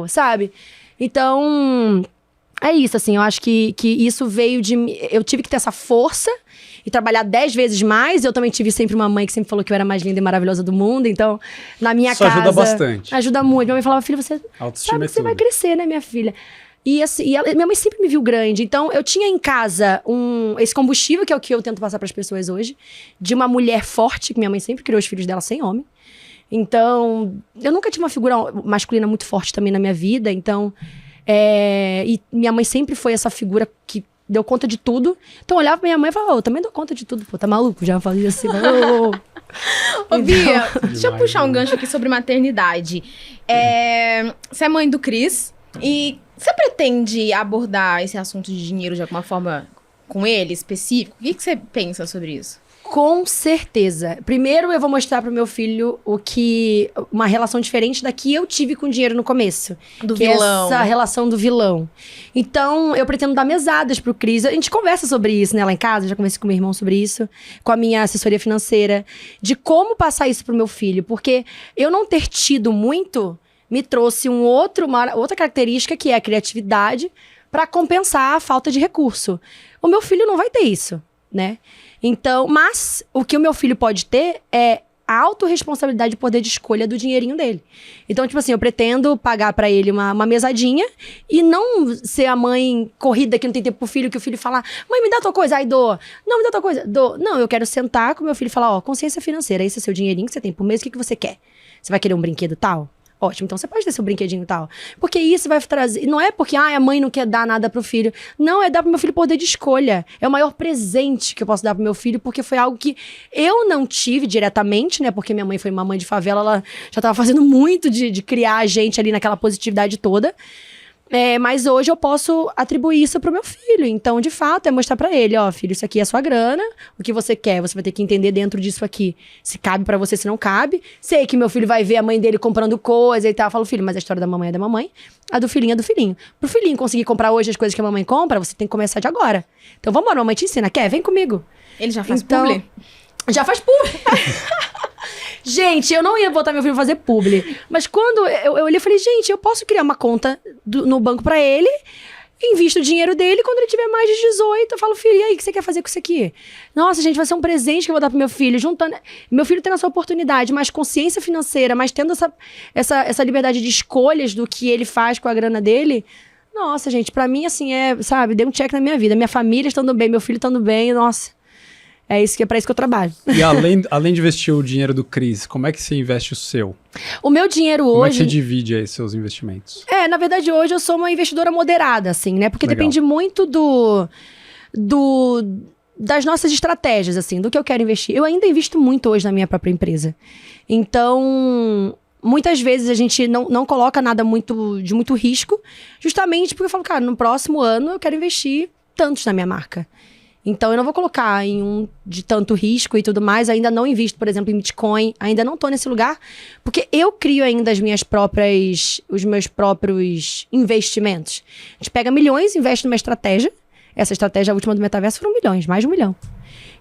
Sabe? Então, é isso, assim. Eu acho que isso veio de... Eu tive que ter essa força e trabalhar 10 vezes mais. Eu também tive sempre uma mãe que sempre falou que eu era a mais linda e maravilhosa do mundo. Então, na minha casa... Isso ajuda bastante. Ajuda muito. Minha mãe falava, filha, você sabe que você vai crescer, né, minha filha? E assim, minha mãe sempre me viu grande. Então, eu tinha em casa esse combustível, que é o que eu tento passar para as pessoas hoje, de uma mulher forte, que minha mãe sempre criou os filhos dela sem homem. Então, eu nunca tive uma figura masculina muito forte também na minha vida. Então, e minha mãe sempre foi essa figura que deu conta de tudo. Então, eu olhava pra minha mãe e falava, eu também dou conta de tudo. Pô, tá maluco? Já fazia assim. Ô, Bia, deixa eu puxar um gancho aqui sobre maternidade. Você é mãe do Cris e... Você pretende abordar esse assunto de dinheiro de alguma forma com ele, específico? O que você pensa sobre isso? Com certeza. Primeiro, eu vou mostrar pro meu filho uma relação diferente da que eu tive com o dinheiro no começo. Do vilão. Essa relação do vilão. Então, eu pretendo dar mesadas pro Cris. A gente conversa sobre isso, né, lá em casa. Já conversei com meu irmão sobre isso. Com a minha assessoria financeira. De como passar isso pro meu filho. Porque eu não ter tido muito... me trouxe uma outra característica, que é a criatividade, para compensar a falta de recurso. O meu filho não vai ter isso, né? Então, mas o que o meu filho pode ter é a autorresponsabilidade e poder de escolha do dinheirinho dele. Então, tipo assim, eu pretendo pagar pra ele uma mesadinha e não ser a mãe corrida que não tem tempo pro filho, que o filho fala, mãe, me dá tua coisa, aí dou. Não, me dá tua coisa, dou. Não, eu quero sentar com o meu filho e falar, consciência financeira, esse é seu dinheirinho que você tem por mês, o que você quer? Você vai querer um brinquedo tal? Ótimo, então você pode ter seu brinquedinho e tal. Porque isso vai trazer... Não é porque a mãe não quer dar nada pro filho. Não, é dar pro meu filho poder de escolha. É o maior presente que eu posso dar pro meu filho, porque foi algo que eu não tive diretamente, né? Porque minha mãe foi uma mãe de favela, ela já tava fazendo muito de criar a gente ali naquela positividade toda. Mas hoje eu posso atribuir isso pro meu filho. Então, de fato, é mostrar pra ele, filho, isso aqui é a sua grana, o que você quer, você vai ter que entender dentro disso aqui, se cabe pra você, se não cabe. Sei que meu filho vai ver a mãe dele comprando coisa e tal. Eu falo, filho, mas a história da mamãe é da mamãe, a do filhinho é do filhinho. Pro filhinho conseguir comprar hoje as coisas que a mamãe compra, você tem que começar de agora. Então, vamos embora, mamãe te ensina. Quer? Vem comigo. Ele já faz publi? Já faz publi. Gente, eu não ia botar meu filho pra fazer publi. Mas quando eu olhei, eu falei, gente, eu posso criar uma conta no banco pra ele, invisto o dinheiro dele, quando ele tiver mais de 18, eu falo, filho, e aí, o que você quer fazer com isso aqui? Nossa, gente, vai ser um presente que eu vou dar pro meu filho. Juntando... Meu filho tendo essa oportunidade, mais consciência financeira, mas tendo essa liberdade de escolhas do que ele faz com a grana dele. Nossa, gente, pra mim, assim, sabe, deu um check na minha vida. Minha família estando bem, meu filho estando bem, nossa... É pra isso que eu trabalho. E além de investir o dinheiro do Cris, como é que você investe o seu? O meu dinheiro hoje... Como é que você divide aí seus investimentos? Na verdade, hoje eu sou uma investidora moderada, assim, né? Porque Legal. depende muito das nossas estratégias, assim, do que eu quero investir. Eu ainda invisto muito hoje na minha própria empresa. Então... Muitas vezes a gente não coloca nada de muito risco, justamente porque eu falo, cara, no próximo ano eu quero investir tantos na minha marca. Então, eu não vou colocar em um de tanto risco e tudo mais. Ainda não invisto, por exemplo, em Bitcoin. Ainda não tô nesse lugar. Porque eu crio ainda os meus próprios investimentos. A gente pega milhões, investe numa estratégia. Essa estratégia, a última do metaverso, foram milhões, mais de 1 milhão.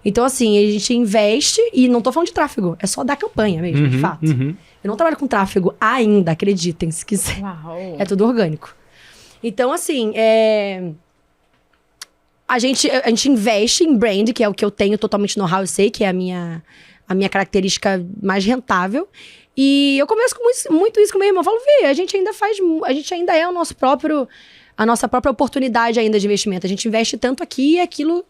Então, assim, a gente investe e não tô falando de tráfego. É só da campanha mesmo, de fato. Eu não trabalho com tráfego ainda, acreditem, se quiser. Uau. É tudo orgânico. Então, assim, a gente investe em brand, que é o que eu tenho totalmente know-how, eu sei que é a minha característica mais rentável. E eu converso muito isso com meu irmão. Eu falo, a gente ainda é a nossa própria oportunidade ainda de investimento. A gente investe tanto aqui e aquilo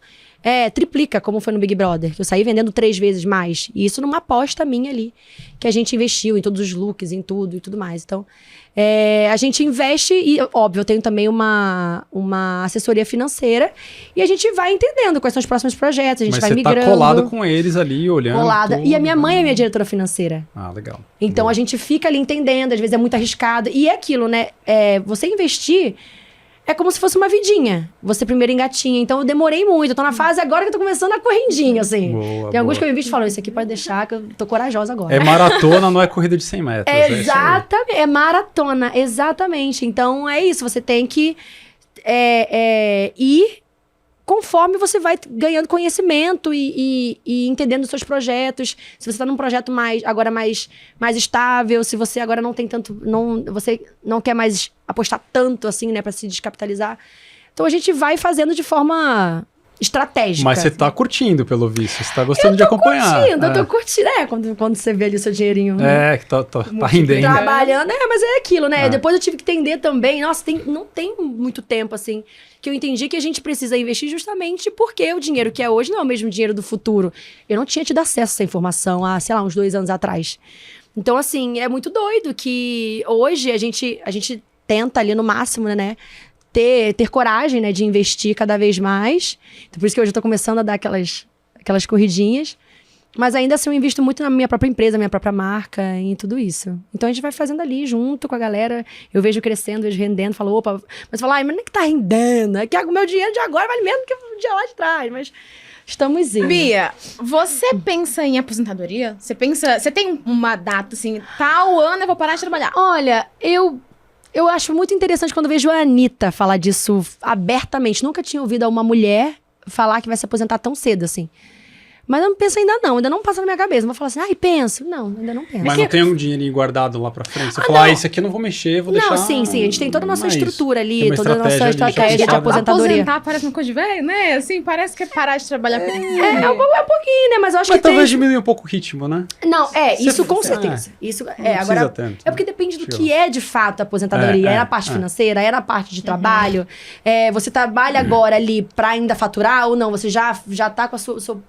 triplica, como foi no Big Brother, que eu saí vendendo 3 vezes mais. E isso numa aposta minha ali, que a gente investiu em todos os looks, em tudo e tudo mais. Então, a gente investe e, óbvio, eu tenho também uma assessoria financeira e a gente vai entendendo quais são os próximos projetos, a gente vai migrando. Mas você tá colada com eles ali, olhando. Colada. Tudo. E a minha mãe é minha diretora financeira. Ah, legal. Então, a gente fica ali entendendo, às vezes é muito arriscado. E é aquilo, né? Você investir é como se fosse uma vidinha. Você primeiro engatinha. Então, eu demorei muito. Eu tô na fase agora que eu tô começando a correndinha, assim. Tem alguns que eu invisto e falo, isso aqui pode deixar, que eu tô corajosa agora. É maratona, não é corrida de 100 metros. Exatamente. É maratona, exatamente. Então, é isso. Você tem que ir conforme você vai ganhando conhecimento e entendendo os seus projetos. Se você tá num projeto mais estável, se você agora não tem tanto... você não quer mais apostar tanto, assim, né, pra se descapitalizar. Então, a gente vai fazendo de forma estratégica. Mas você tá curtindo, pelo visto. Você tá gostando de acompanhar. Eu tô curtindo. Quando você vê ali o seu dinheirinho. Que tá rendendo. Trabalhando. Mas é aquilo, né? Depois eu tive que entender também. Nossa, não tem muito tempo, assim, que eu entendi que a gente precisa investir justamente porque o dinheiro que é hoje não é o mesmo dinheiro do futuro. Eu não tinha tido acesso a essa informação há, sei lá, uns 2 anos atrás. Então, assim, é muito doido que hoje a gente tenta ali no máximo, né? Ter coragem, né, de investir cada vez mais. Então, por isso que hoje eu tô começando a dar aquelas corridinhas. Mas ainda assim eu invisto muito na minha própria empresa, minha própria marca, em tudo isso. Então a gente vai fazendo ali junto com a galera. Eu vejo crescendo, vejo rendendo, falo, opa, mas fala, mas não é que tá rendendo, é que o meu dinheiro de agora vale menos que o dia lá de trás, mas estamos indo. Bia, você pensa em aposentadoria? Você tem uma data assim, tal ano eu vou parar de trabalhar? Olha, eu acho muito interessante quando eu vejo a Anitta falar disso abertamente. Nunca tinha ouvido uma mulher falar que vai se aposentar tão cedo, assim. Mas eu não penso ainda não passa na minha cabeça. Não vou falar assim, penso. Não, ainda não penso. Mas não tem um dinheirinho guardado lá pra frente? Você fala, esse aqui eu não vou mexer, vou deixar... Não, sim, a gente tem toda a nossa estrutura ali, tem uma toda a nossa estratégia de aposentadoria. Aposentar parece uma coisa de velho, né? Assim, parece que é parar de trabalhar. É um pouquinho, né? Mas eu acho que talvez diminuir um pouco o ritmo, né? Não, isso com certeza. Isso agora tanto, é porque depende do que é de fato a aposentadoria. É na parte financeira, é na parte de trabalho. Você trabalha agora ali pra ainda faturar ou não? Você já tá com o seu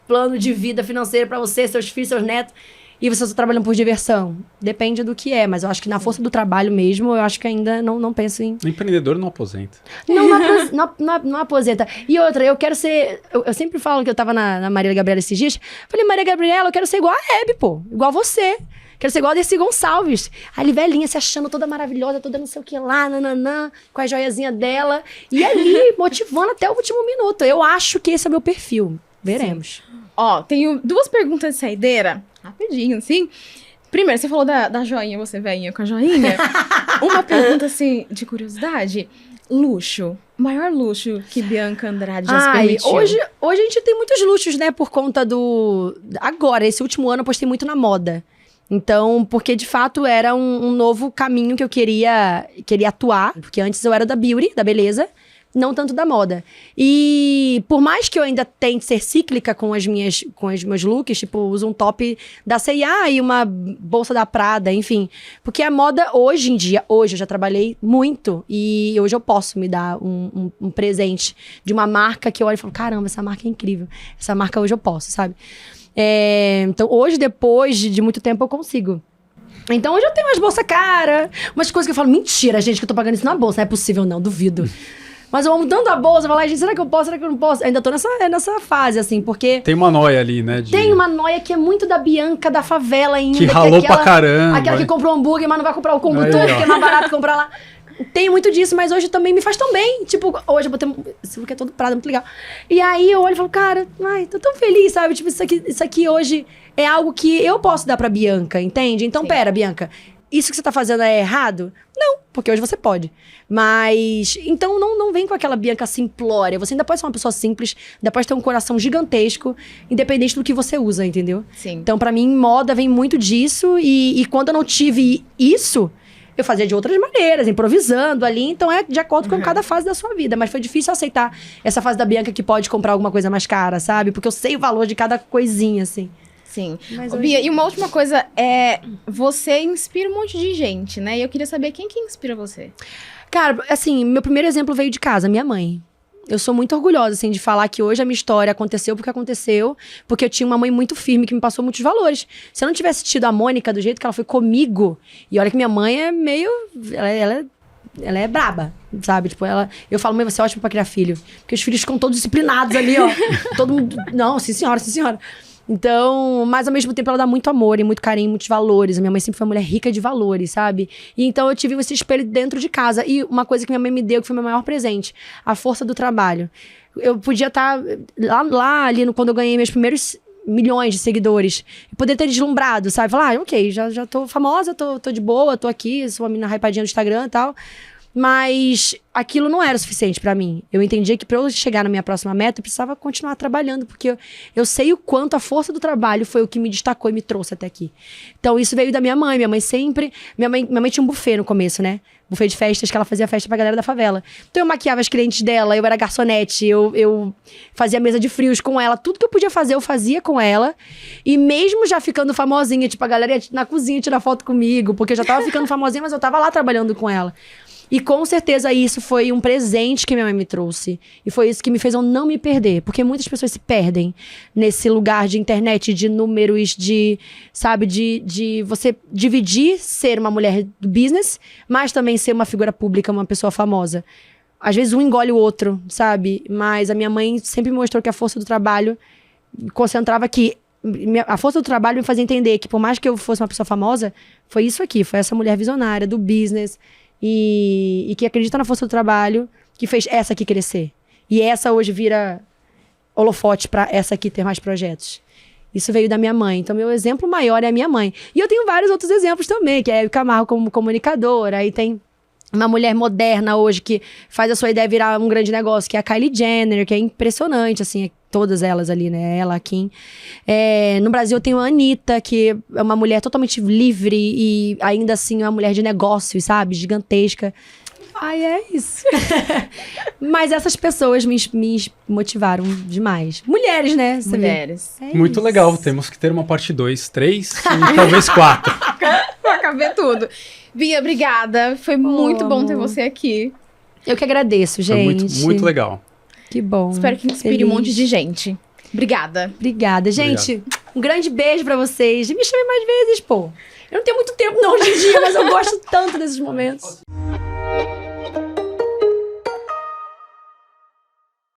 plano de vida financeira pra você, seus filhos, seus netos, e você só tá trabalhando por diversão. Depende do que é, mas eu acho que na força do trabalho mesmo, eu acho que ainda não penso em... O empreendedor não aposenta. Não aposenta. E outra, eu quero ser... Eu sempre falo que eu tava na Marília Gabriela esses dias. Falei, Maria Gabriela, eu quero ser igual a Hebe, pô. Igual você. Quero ser igual a Dercy Gonçalves. Ali, velhinha, se achando toda maravilhosa, toda não sei o que lá, nananã, com a joiazinha dela. E ali, motivando até o último minuto. Eu acho que esse é o meu perfil. Veremos. Sim. Ó, tenho 2 perguntas de saideira. Rapidinho, assim. Primeiro, você falou da joinha, você velhinha com a joinha. Uma pergunta, assim, de curiosidade. Luxo. Maior luxo que Bianca Andrade já se permitiu. Hoje a gente tem muitos luxos, né? Por conta do... Agora, esse último ano, eu postei muito na moda. Então, porque de fato era um novo caminho que eu queria atuar. Porque antes eu era da beauty, da beleza. Não tanto da moda. E por mais que eu ainda tente ser cíclica com os meus looks, tipo, uso um top da C&A e uma bolsa da Prada, enfim. Porque a moda, hoje em dia, eu já trabalhei muito. E hoje eu posso me dar um presente de uma marca que eu olho e falo, caramba, essa marca é incrível. Essa marca hoje eu posso, sabe? Então, hoje, depois de muito tempo, eu consigo. Então, hoje eu tenho umas bolsas cara, umas coisas que eu falo, mentira, gente, que eu tô pagando isso na bolsa. Não é possível, não, duvido. Mas eu amo tanto a bolsa, eu falo, gente, será que eu posso, será que eu não posso? Eu ainda tô nessa fase, assim, porque... Tem uma noia ali, né? Tem uma noia que é muito da Bianca, da favela ainda. Que ralou pra caramba. Aquela que comprou hambúrguer, mas não vai comprar o kombucha, porque é mais barato comprar lá. tenho muito disso, mas hoje também me faz tão bem. Tipo, hoje eu botei esse look é todo Prada, muito legal. E aí eu olho e falo, cara, ai, tô tão feliz, sabe? Tipo, isso aqui hoje é algo que eu posso dar pra Bianca, entende? Então, pera, Bianca, isso que você tá fazendo é errado? Não, porque hoje você pode. Mas, então não vem com aquela Bianca simplória. Você ainda pode ser uma pessoa simples, ainda pode ter um coração gigantesco, independente do que você usa, entendeu? Sim. Então, pra mim, moda vem muito disso. E quando eu não tive isso, eu fazia de outras maneiras, improvisando ali. Então, é de acordo com cada fase da sua vida. Mas foi difícil aceitar essa fase da Bianca que pode comprar alguma coisa mais cara, sabe? Porque eu sei o valor de cada coisinha, assim. Sim. Mas Ô, hoje- Bia, e uma última coisa é... Você inspira um monte de gente, né? E eu queria saber quem que inspira você. Cara, assim, meu primeiro exemplo veio de casa, minha mãe. Eu sou muito orgulhosa, assim, de falar que hoje a minha história aconteceu, porque eu tinha uma mãe muito firme que me passou muitos valores. Se eu não tivesse tido a Mônica do jeito que ela foi comigo, e olha que minha mãe é meio... Ela é braba, sabe? Tipo, eu falo, mãe, você é ótima pra criar filho. Porque os filhos ficam todos disciplinados ali, ó. Todo mundo... Não, sim senhora, sim senhora. Então, mas ao mesmo tempo ela dá muito amor e muito carinho, muitos valores. A minha mãe sempre foi uma mulher rica de valores, sabe? E então eu tive esse espelho dentro de casa. E uma coisa que minha mãe me deu, que foi meu maior presente, a força do trabalho. Eu podia estar lá ali, quando eu ganhei meus primeiros milhões de seguidores, e poder ter deslumbrado, sabe? Falar, ok, já tô famosa, tô de boa, tô aqui, sou uma menina hypadinha do Instagram e tal. Mas aquilo não era o suficiente pra mim. Eu entendia que pra eu chegar na minha próxima meta, eu precisava continuar trabalhando, porque eu sei o quanto a força do trabalho foi o que me destacou e me trouxe até aqui. Então isso veio da minha mãe. Minha mãe sempre... Minha mãe tinha um buffet no começo, né? Buffet de festas, que ela fazia festa pra galera da favela. Então eu maquiava as clientes dela, eu era garçonete, eu fazia mesa de frios com ela. Tudo que eu podia fazer, eu fazia com ela. E mesmo já ficando famosinha, tipo, a galera ia na cozinha tirar foto comigo, porque eu já tava ficando famosinha, mas eu tava lá trabalhando com ela. E com certeza isso foi um presente que minha mãe me trouxe. E foi isso que me fez eu não me perder. Porque muitas pessoas se perdem nesse lugar de internet, de números, de, sabe, de você dividir ser uma mulher do business, mas também ser uma figura pública, uma pessoa famosa. Às vezes um engole o outro, sabe? Mas a minha mãe sempre me mostrou que a força do trabalho concentrava aqui. A força do trabalho me fazia entender que por mais que eu fosse uma pessoa famosa, foi isso aqui. Foi essa mulher visionária do business. E que acredita na força do trabalho, que fez essa aqui crescer. E essa hoje vira holofote pra essa aqui ter mais projetos. Isso veio da minha mãe. Então, meu exemplo maior é a minha mãe. E eu tenho vários outros exemplos também, que é a Hebe Camargo como comunicadora. Aí tem uma mulher moderna hoje que faz a sua ideia virar um grande negócio, que é a Kylie Jenner, que é impressionante, assim, todas elas ali, né? Ela, a Kim. No Brasil eu tenho a Anitta, que é uma mulher totalmente livre e ainda assim uma mulher de negócios, sabe? Gigantesca. Ai, é isso. Mas essas pessoas me motivaram demais. Mulheres, né? Você Mulheres. vê? É Muito isso. legal. Temos que ter uma parte 2, 3 e talvez 4. Pra caber tudo. Bia, obrigada. Foi muito bom ter amor. você aqui. Eu que agradeço, gente. Foi muito legal. Que bom. Espero que inspire um monte de gente. Obrigada. Obrigada. Gente, um grande beijo pra vocês. E me chame mais vezes, pô. Eu não tenho muito tempo não hoje em dia, mas eu gosto tanto desses momentos.